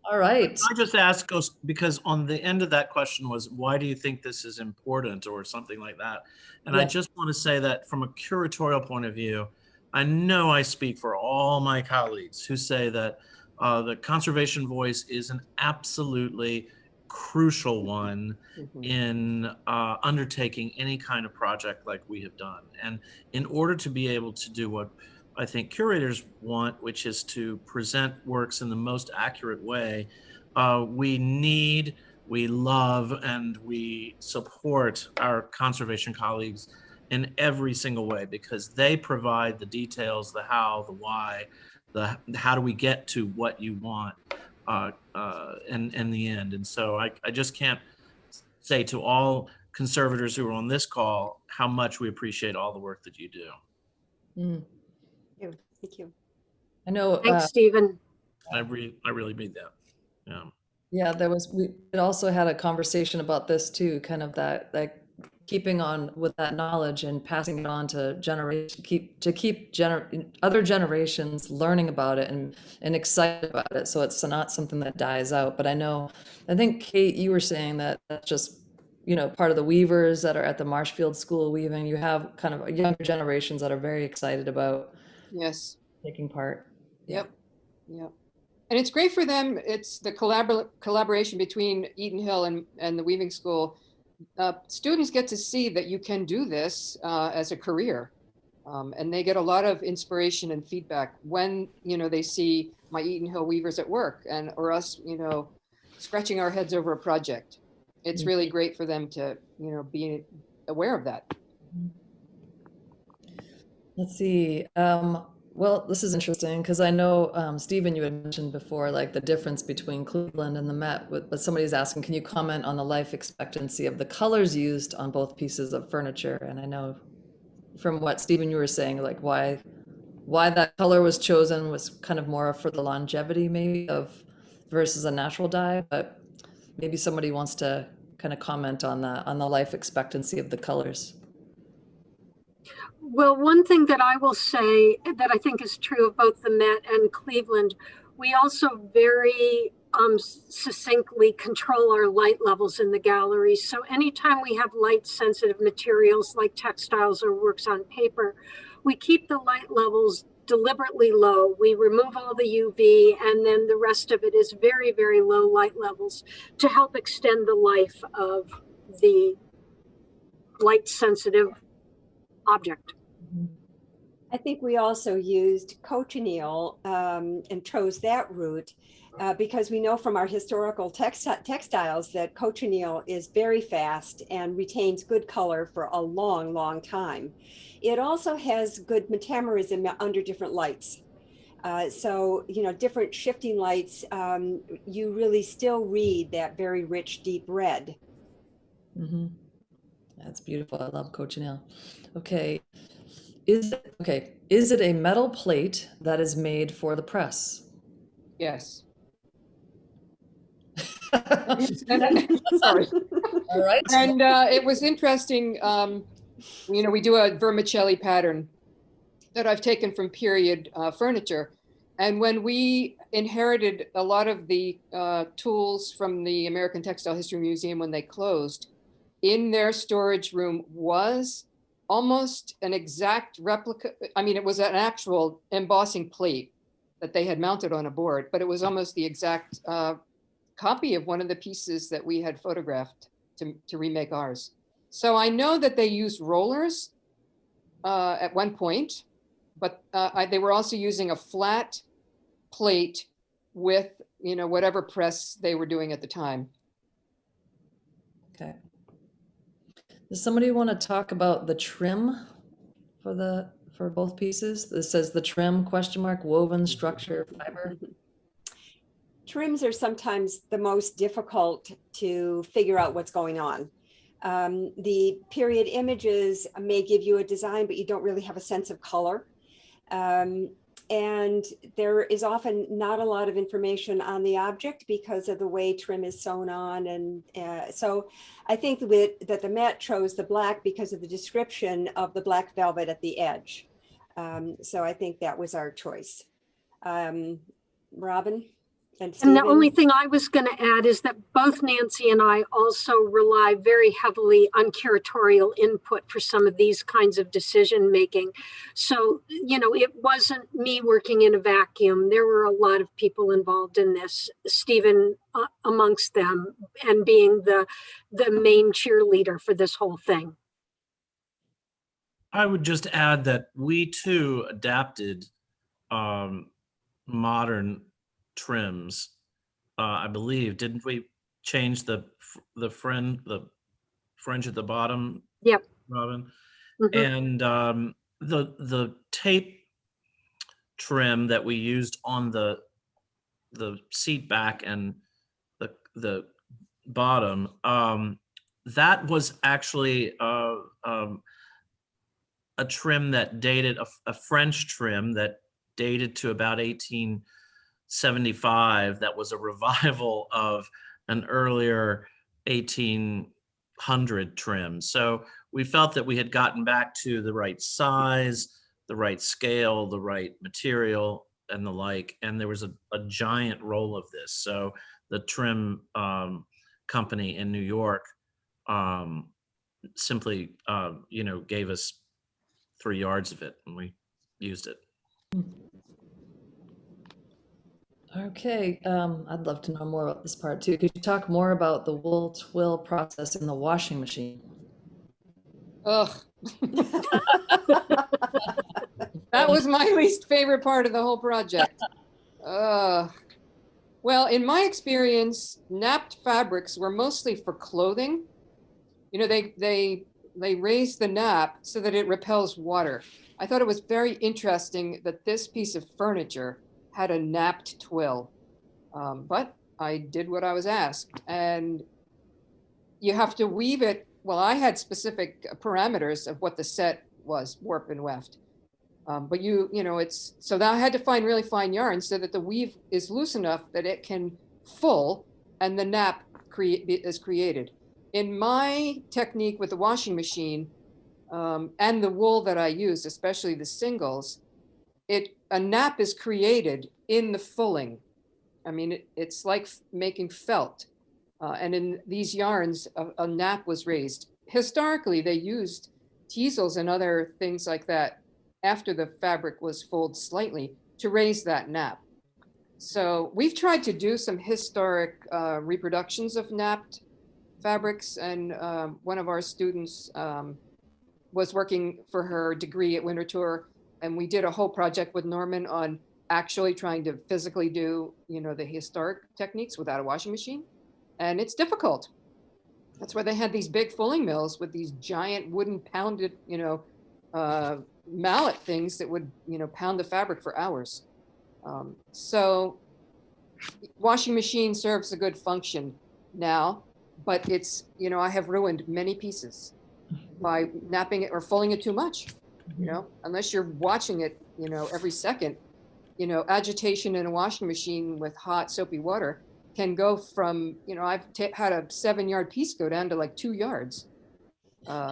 All right. I just ask, because on the end of that question was, why do you think this is important or something like that? And Yeah. I just want to say that from a curatorial point of view, I know I speak for all my colleagues who say that the conservation voice is an absolutely crucial one in undertaking any kind of project like we have done. And in order to be able to do what I think curators want, which is to present works in the most accurate way, we love, and we support our conservation colleagues in every single way, because they provide the details, the how, the why, the how do we get to what you want in the end. And so I just can't say to all conservators who are on this call how much we appreciate all the work that you do. Thank you. I know. Thanks, Stephen. I really mean that. Yeah. Yeah, we also had a conversation about this too, kind of that, like, keeping on with that knowledge and passing it on to other generations learning about it and excited about it, so it's not something that dies out. But I think Kate, you were saying that that's just, you know, part of the weavers that are at the Marshfield School of Weaving. You have kind of younger generations that are very excited about taking part. Yep. And it's great for them. It's the collaboration between Eaton Hill and the Weaving School. Students get to see that you can do this as a career. And they get a lot of inspiration and feedback when, you know, they see my Eaton Hill weavers at work or us, you know, scratching our heads over a project. It's really great for them to, you know, be aware of that. Let's see. Well, this is interesting because I know, Stephen, you had mentioned before, like the difference between Cleveland and the Met, but somebody's asking, can you comment on the life expectancy of the colors used on both pieces of furniture? And I know from what Stephen, you were saying, like why that color was chosen was kind of more for the longevity maybe versus a natural dye, but maybe somebody wants to kind of comment on the life expectancy of the colors. Well, one thing that I will say that I think is true of both the Met and Cleveland, we also very succinctly control our light levels in the galleries. So anytime we have light sensitive materials like textiles or works on paper, we keep the light levels deliberately low. We remove all the UV, and then the rest of it is very, very low light levels to help extend the life of the light sensitive object. I think we also used cochineal and chose that route because we know from our historical textiles that cochineal is very fast and retains good color for a long, long time. It also has good metamerism under different lights. So, you know, different shifting lights, you really still read that very rich, deep red. Mm-hmm. That's beautiful. I love cochineal. Okay. Is it a metal plate that is made for the press? Yes. All Sorry. right. And it was interesting, you know, we do a vermicelli pattern that I've taken from period furniture. And when we inherited a lot of the tools from the American Textile History Museum when they closed, in their storage room was almost an exact replica. I mean, it was an actual embossing plate that they had mounted on a board, but it was almost the exact copy of one of the pieces that we had photographed to remake ours. So I know that they used rollers at one point, but they were also using a flat plate with, you know, whatever press they were doing at the time. Okay. Does somebody want to talk about the trim for both pieces? This says the trim question mark woven structure fiber. Trims are sometimes the most difficult to figure out what's going on. The period images may give you a design, but you don't really have a sense of color. And there is often not a lot of information on the object because of the way trim is sewn on. And so I think that the Met chose the black because of the description of the black velvet at the edge. So I think that was our choice. Robin? And the only Stephen? thing I was going to add is that both Nancy and I also rely very heavily on curatorial input for some of these kinds of decision making. So, you know, it wasn't me working in a vacuum. There were a lot of people involved in this, Stephen amongst them, and being the main cheerleader for this whole thing. I would just add that we too adapted modern trims. I believe, didn't we change the fringe at the bottom? Yep. Robin. Mm-hmm. And the tape trim that we used on the seat back and the bottom, that was actually a trim that dated a French trim that dated to about 1875. That was a revival of an earlier 1800 trim. So we felt that we had gotten back to the right size, the right scale, the right material, and the like. And there was a giant roll of this. So the trim company in New York simply, you know, gave us 3 yards of it, and we used it. Okay, I'd love to know more about this part too. Could you talk more about the wool twill process in the washing machine? Ugh. That was my least favorite part of the whole project. Well, in my experience, napped fabrics were mostly for clothing. You know, they raise the nap so that it repels water. I thought it was very interesting that this piece of furniture had a napped twill, but I did what I was asked, and you have to weave it. Well, I had specific parameters of what the set was, warp and weft. But you know, it's, so that I had to find really fine yarn so that the weave is loose enough that it can full and the nap is created. In my technique with the washing machine and the wool that I used, especially the singles, a nap is created in the fulling. I mean, it's like making felt. And in these yarns, a nap was raised. Historically, they used teasels and other things like that after the fabric was folded slightly to raise that nap. So we've tried to do some historic reproductions of napped fabrics, and one of our students was working for her degree at Winterthur and we did a whole project with Norman on actually trying to physically do, the historic techniques without a washing machine. And it's difficult. That's why they had these big fulling mills with these giant wooden pounded, mallet things that would, pound the fabric for hours. So washing machine serves a good function now, but it's, I have ruined many pieces by napping it or fulling it too much, unless you're watching it, every second, agitation in a washing machine with hot soapy water can go from, I've had a 7-yard piece go down to like 2 yards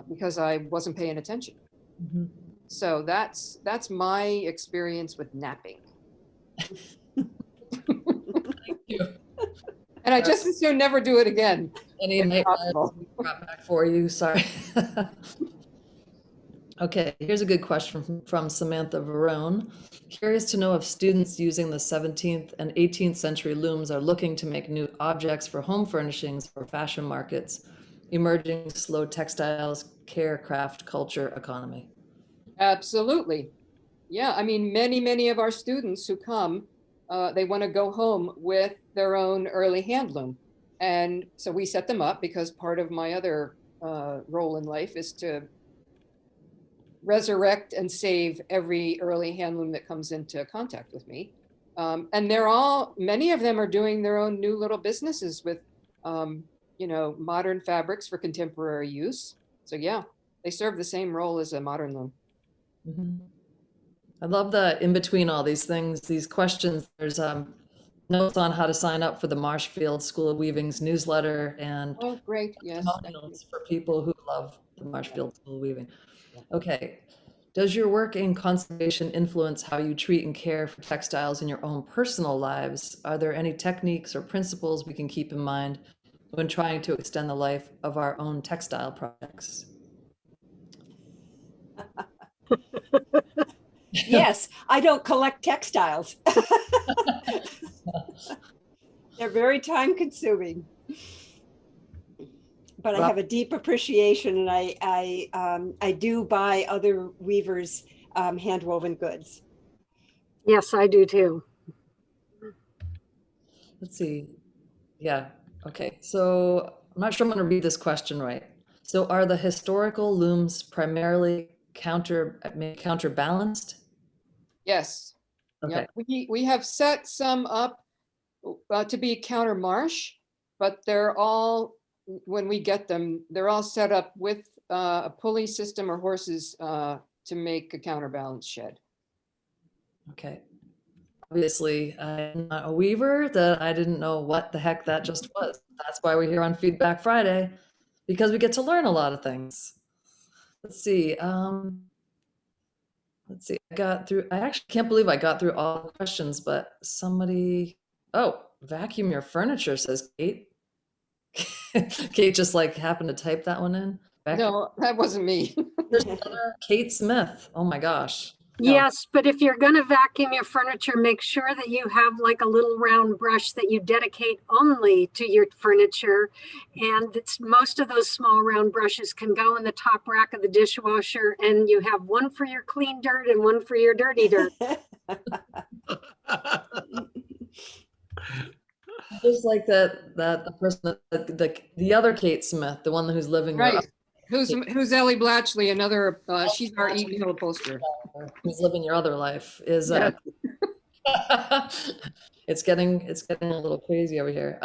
because I wasn't paying attention. Mhm. So that's my experience with napping. Thank you. And I just as soon never do it again. Any if nightmares possible. brought back for you? Sorry. Okay, here's a good question from Samantha Verone. Curious to know if students using the 17th and 18th century looms are looking to make new objects for home furnishings or fashion markets, emerging slow textiles, care, craft, culture, economy. Absolutely. Yeah, I mean, many of our students who come, they want to go home with their own early hand loom. And so we set them up because part of my other role in life is to resurrect and save every early hand loom that comes into contact with me. And many of them are doing their own new little businesses with, modern fabrics for contemporary use. So yeah, they serve the same role as a modern loom. Mhm. I love that in between all these things, these questions, there's notes on how to sign up for the Marshfield School of Weaving's newsletter and Oh, great, yes. testimonials for people who love the Marshfield School of Weaving. Yeah. Okay. Does your work in conservation influence how you treat and care for textiles in your own personal lives? Are there any techniques or principles we can keep in mind when trying to extend the life of our own textile projects? Yes, I don't collect textiles. They're very time consuming. But I have a deep appreciation, and I do buy other weavers' hand-woven goods. Yes, I do too. Let's see. Yeah. Okay. So I'm not sure I'm going to read this question right. So are the historical looms primarily counterbalanced? Yes. Okay. Yep. We have set some up to be counter marsh, but they're all, when we get them, they're all set up with a pulley system or horses to make a counterbalance shed. Okay. Obviously, I'm not a weaver, that I didn't know what the heck that just was. That's why we're here on Feedback Friday, because we get to learn a lot of things. Let's see. I actually can't believe I got through all the questions, but vacuum your furniture, says Kate. Kate just like happened to type that one in. No, that wasn't me. There's another Kate Smith. Oh my gosh. No. Yes, but if you're going to vacuum your furniture, make sure that you have like a little round brush that you dedicate only to your furniture. And most of those small round brushes can go in the top rack of the dishwasher, and you have one for your clean dirt and one for your dirty dirt. Just like the person the other Kate Smith, the one who's living Right. Who's Ellie Blatchley? Another, she's our Eaton Hill upholsterer. who's living your other life is Yes. it's getting a little crazy over here.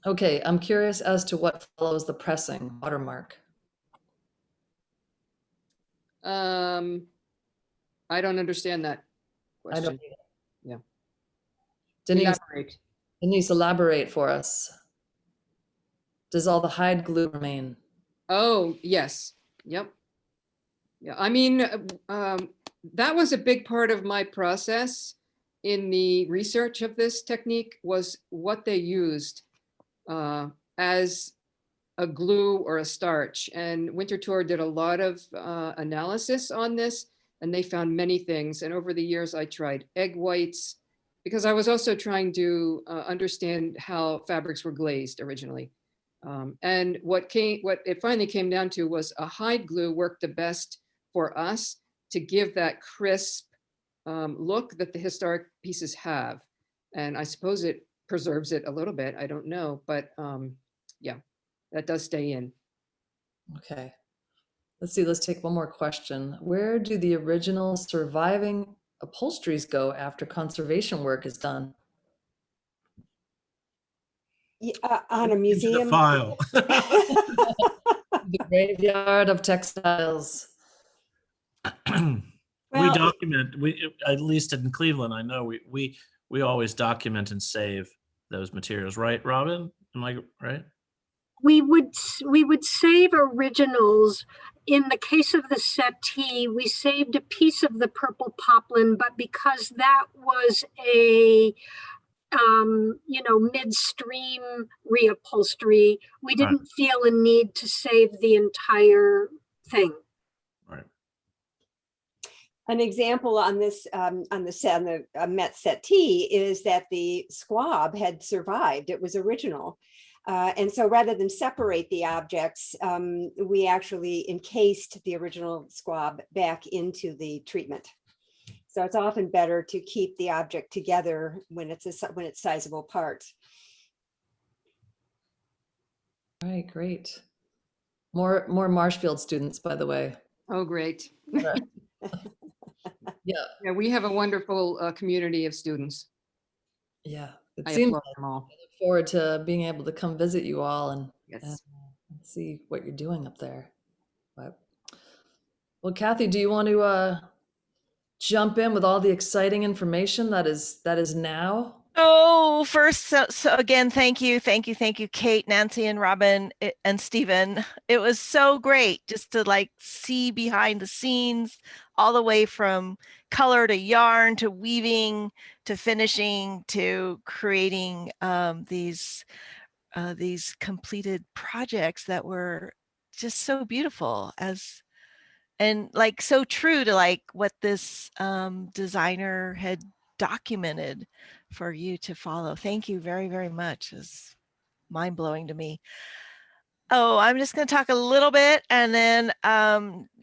Okay, I'm curious as to what follows the pressing watermark. I don't understand that I don't question. either. Yeah. Denise, Elaborate. Denise, elaborate for us. Does all the hide glue remain? Oh, yes. Yep. Yeah, I mean, that was a big part of my process in the research of this technique, was what they used as a glue or a starch. And Winterthur did a lot of analysis on this, and they found many things. And over the years, I tried egg whites, because I was also trying to understand how fabrics were glazed originally. And what it finally came down to was a hide glue worked the best for us to give that crisp look that the historic pieces have. And I suppose it preserves it a little bit. I don't know, but yeah, that does stay in. Okay. Let's see, let's take one more question. Where do the original surviving upholsteries go after conservation work is done? On a Into the museum. file. The graveyard of textiles. We Well, document, at least in Cleveland, I know we always document and save those materials, right, Robin? Am I right? we would save originals. In the case of the settee, we saved a piece of the purple poplin, but because that was a midstream reupholstery, we Right. didn't feel a need to save the entire thing. Right. an example on this on the Met settee is that the squab had survived. It was original. And so rather than separate the objects, we actually encased the original squab back into the treatment. So it's often better to keep the object together when it's sizable parts. All right, great. More Marshfield students, by the way. Oh, great. Yeah, Yeah, we have a wonderful community of students. yeah. It I seems applaud them all. I look forward to being able to come visit you all and Yes. see what you're doing up there. But, well, Kathy, do you want to jump in with all the exciting information that is now? Oh, first, so again, thank you, Kate, Nancy, and Robin, and Stephen. It was so great just to like see behind the scenes, all the way from color to yarn to weaving to finishing to creating these completed projects that were just so beautiful and like so true to like what this designer had documented for you to follow. Thank you very, very much. It's mind-blowing to me. Oh, I'm just going to talk a little bit, and then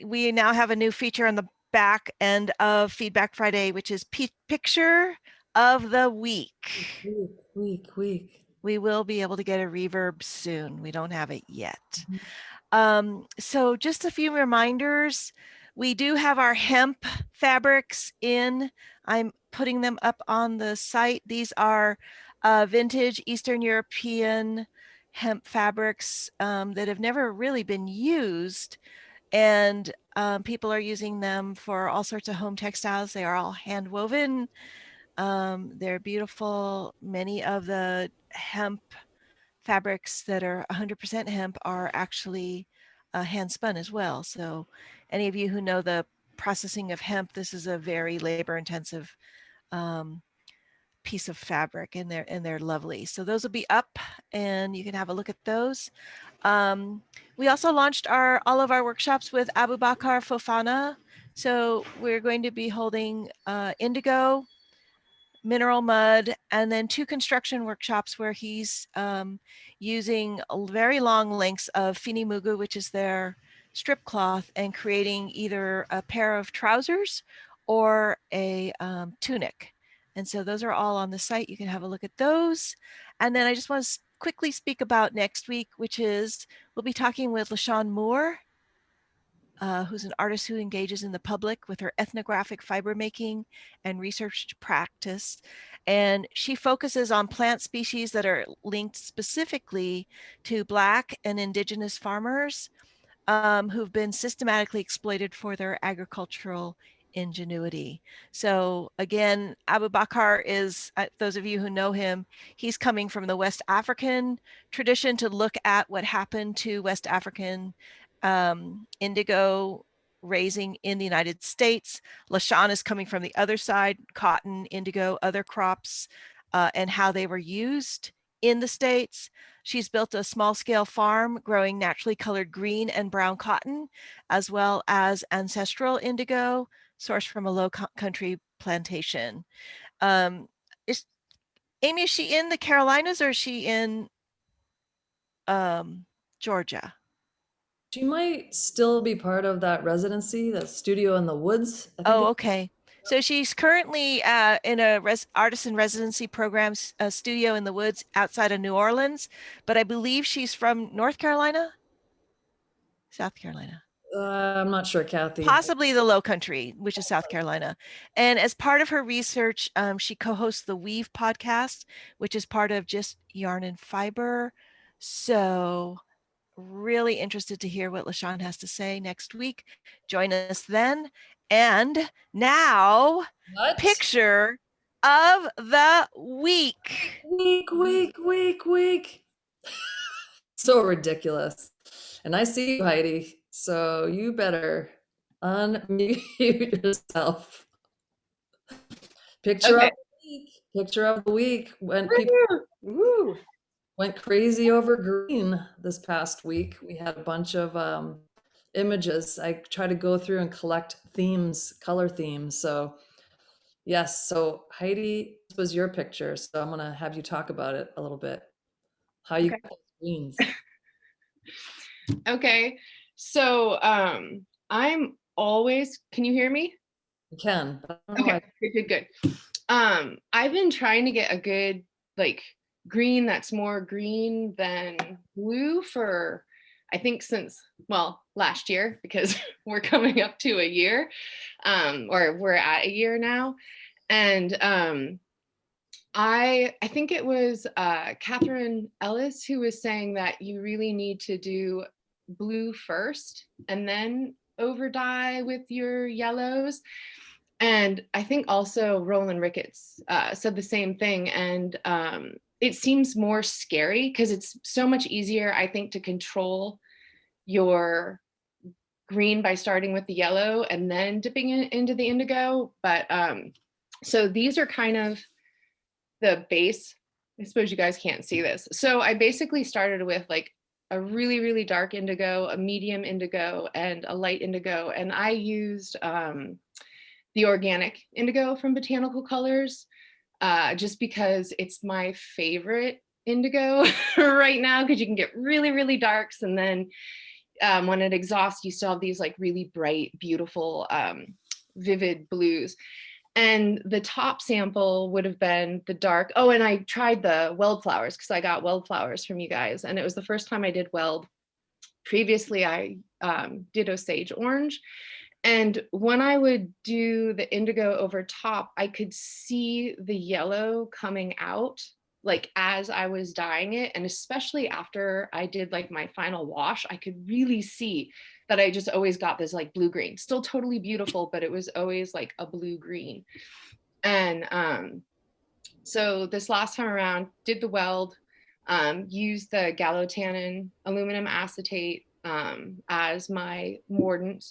we now have a new feature on the back end of Feedback Friday, which is Picture of the Week. Week. We will be able to get a reverb soon. We don't have it yet. So just a few reminders. We do have our hemp fabrics in. I'm putting them up on the site. These are vintage Eastern European hemp fabrics that have never really been used. And people are using them for all sorts of home textiles. They are all hand woven. They're beautiful. Many of the hemp fabrics that are 100% hemp are actually hand spun as well. So any of you who know the processing of hemp, this is a very labor intensive piece of fabric, and they're lovely. So those will be up and you can have a look at those. We also launched all of our workshops with Abu Bakar Fofana. So we're going to be holding indigo, mineral mud, and then 2 construction workshops where he's using very long lengths of fini mugu, which is their strip cloth, and creating either a pair of trousers or a tunic. And so those are all on the site. You can have a look at those. And then I just want to quickly speak about next week, which is we'll be talking with LaShawn Moore, who's an artist who engages in the public with her ethnographic fiber making and research practice. And she focuses on plant species that are linked specifically to Black and Indigenous farmers who've been systematically exploited for their agricultural ingenuity. So again, Abu Bakar is, those of you who know him, he's coming from the West African tradition to look at what happened to West African indigo raising in the United States. LaShawn is coming from the other side, cotton, indigo, other crops, and how they were used in the States. She's built a small scale farm growing naturally colored green and brown cotton, as well as ancestral indigo sourced from a low country plantation. Amy, is she in the Carolinas or is she in Georgia? She might still be part of that residency, that studio in the woods. I think Oh, okay. So she's currently in a artisan residency programs studio in the woods outside of New Orleans, but I believe she's from North Carolina, South Carolina, I'm not sure, Kathy. possibly the Low Country, which is South Carolina. And as part of her research, she co-hosts the Weave podcast, which is part of Just Yarn and Fiber. So really interested to hear what LaShawn has to say next week. Join us then. And now, What? picture of the week. Week. So ridiculous. And I see you, Heidi. So you better unmute yourself. Picture Okay. of the week. Picture of the week. When people Woo. went crazy over green this past week, we had a bunch of images. I try to go through and collect themes, color themes. So yes, so Heidi, this was your picture. So I'm gonna have you talk about it a little bit. How you Okay. got those greens. Okay. So I'm always, can you hear me? You can. But I don't know Okay, good. I've been trying to get a good like green that's more green than blue for I think since last year because we're coming up to a year, or we're at a year now, and I think it was Catherine Ellis who was saying that you really need to do blue first and then over dye with your yellows. And I think also Roland Ricketts said the same thing. And it seems more scary because it's so much easier, I think, to control your green by starting with the yellow and then dipping it into the indigo. But so these are kind of the base. I suppose you guys can't see this. So I basically started with like a really, really dark indigo, a medium indigo, and a light indigo. And I used the organic indigo from Botanical Colors, just because it's my favorite indigo right now, because you can get really, really darks. And then when it exhausts, you still have these like really bright, beautiful, vivid blues. And the top sample would have been the dark. Oh, and I tried the weld flowers because I got weld flowers from you guys. And it was the first time I did weld. Previously, I did Osage orange. And when I would do the indigo over top, I could see the yellow coming out like as I was dyeing it. And especially after I did like my final wash, I could really see that I just always got this like blue green, still totally beautiful, but it was always like a blue green. And so this last time around, did the weld, used the gallotannin aluminum acetate as my mordant.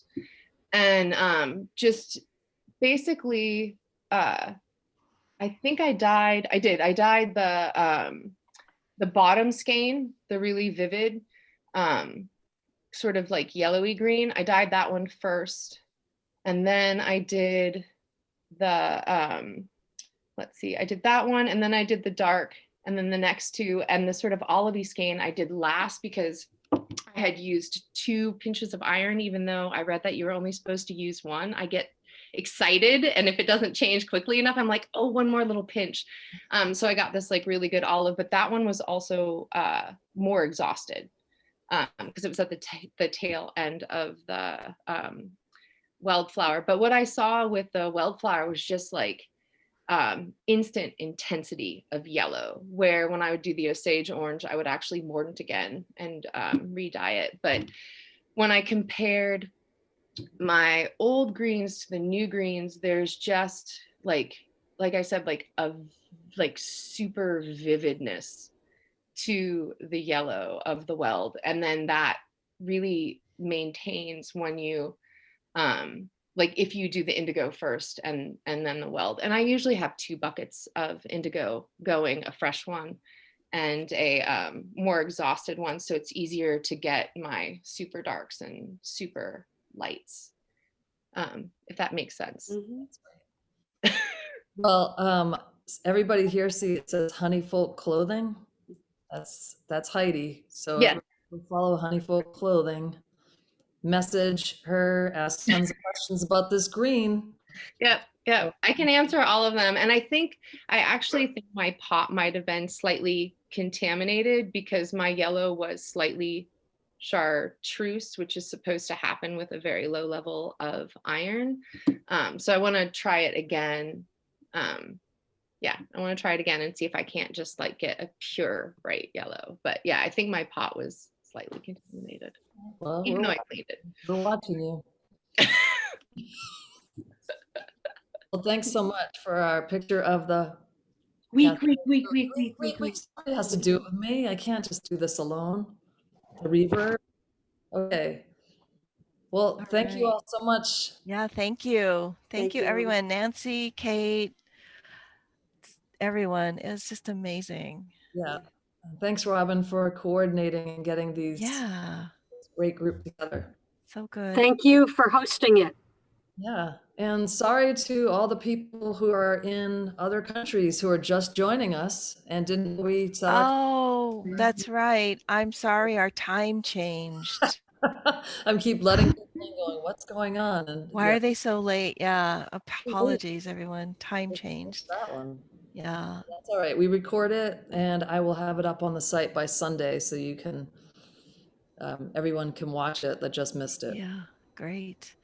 And just basically, I think I dyed the bottom skein, the really vivid, sort of like yellowy green. I dyed that one first. And then I did the, let's see, I did that one, and then I did the dark, and then the next two, and the sort of olivey skein I did last because I had used 2 pinches of iron, even though I read that you were only supposed to use 1. I get excited, and if it doesn't change quickly enough, I'm like, oh, 1 more little pinch. So I got this like really good olive, but that one was also more exhausted because it was at the tail end of the weld flower. But what I saw with the weld flower was just like instant intensity of yellow, where when I would do the Osage orange, I would actually mordant again and re-dye it. But when I compared my old greens to the new greens, there's just like I said, like a like super vividness to the yellow of the weld. And then that really maintains when you like if you do the indigo first and then the weld. And I usually have 2 buckets of indigo going, a fresh one and a more exhausted one, so it's easier to get my super darks and super lights, if that makes sense. Mhm. Well, everybody here see it says Honey Folk Clothing. That's Heidi. So Yeah. everyone follow Honey Folk Clothing. message her, ask tons of questions about this green. Yep, yep. I can answer all of them. And I actually think my pot might have been slightly contaminated because my yellow was slightly chartreuse, which is supposed to happen with a very low level of iron. So I want to try it again. Yeah, I want to try it again and see if I can't just like get a pure bright yellow. But yeah, I think my pot was slightly contaminated, Well, even though I cleaned it. we're watching you. Well, thanks so much for our picture of the Week. Somebody has to do it with me. I can't just do this alone. The reverb. Okay. Well, thank you right. all so much. Yeah, thank you. Thank Thank you, you. everyone. Nancy, Kate, everyone. It was just amazing. Yeah. Thanks, Robin, for coordinating and getting these Yeah, great group together. so good. Thank you for hosting it. Yeah. And sorry to all the people who are in other countries who are just joining us and didn't know we Oh, that's right. I'm sorry, our time changed. I'm keep letting people in going, what's going on? And Why yeah, are they so late? Yeah, apologies, everyone. Time changed. that one. Yeah, That's all right. We record it and I will have it up on the site by Sunday so you can, everyone can watch it that just missed it. yeah, great.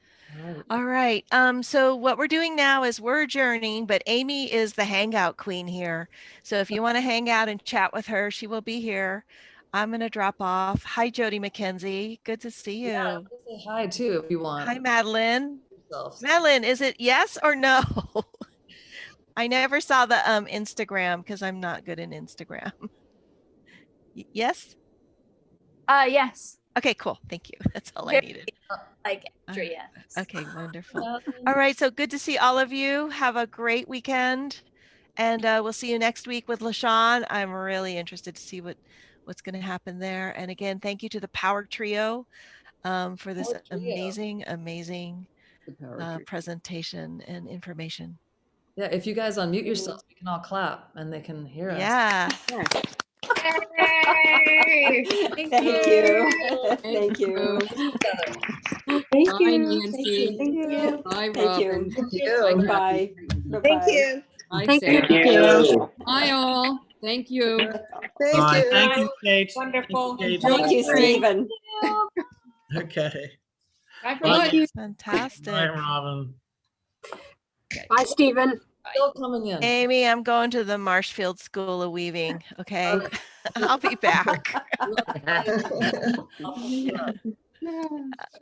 All right. All right. So what we're doing now is we're adjourning, but Amy is the hangout queen here. So if you want to hang out and chat with her, she will be here. I'm going to drop off. Hi, Jody McKenzie. Good to see you. Yeah, say hi too if you want. Hi, Madeline. Yourselves. Madeline, is it yes or no? I never saw the Instagram because I'm not good in Instagram. Yes? Yes. Okay, cool. Thank you. That's all I Very- needed. Like extra, yes. Okay, wonderful. Madeline. All right, so good to see all of you. Have a great weekend. And we'll see you next week with LaShawn. I'm really interested to see what's going to happen there. And again, thank you to the Power Trio for this Power Trio. amazing presentation and information. Yeah, if you guys unmute yourselves, we can all clap and they can hear us. Yeah. Yay! Thank you. Thank you. Thank you, Nancy. Thank you. Bye, Thank Robin. you. Bye. Thank Bye-bye. you. Bye, Thank Sarah. you. Bye, all. Thank you. Bye. Thank you, Kate. Wonderful. Thank you, Kate. Thank you, Stephen. Okay. Bye for Bye. lunch. Fantastic. Bye, Robin. Bye, Stephen. Still coming in. Amy, I'm going to the Marshfield School of Weaving. Okay. Okay. I'll be back.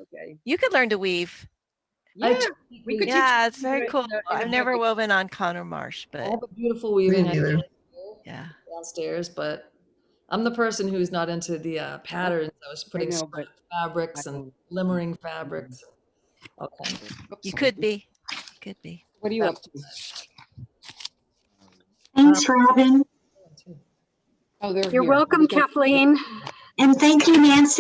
Okay. You could learn to weave. Yeah, we could Yeah, it's very it cool. in a I've never public- woven on Connor Marsh, but All the beautiful weaving I did yeah. downstairs, but I'm the person who's not into the patterns. I was putting know, striped but fabrics I and don't- glimmering fabrics. Okay. You could be. Could be. What are you up to? Thanks, Robin. Oh, they're You're here. welcome, We got- Kathleen. And thank you, Nancy.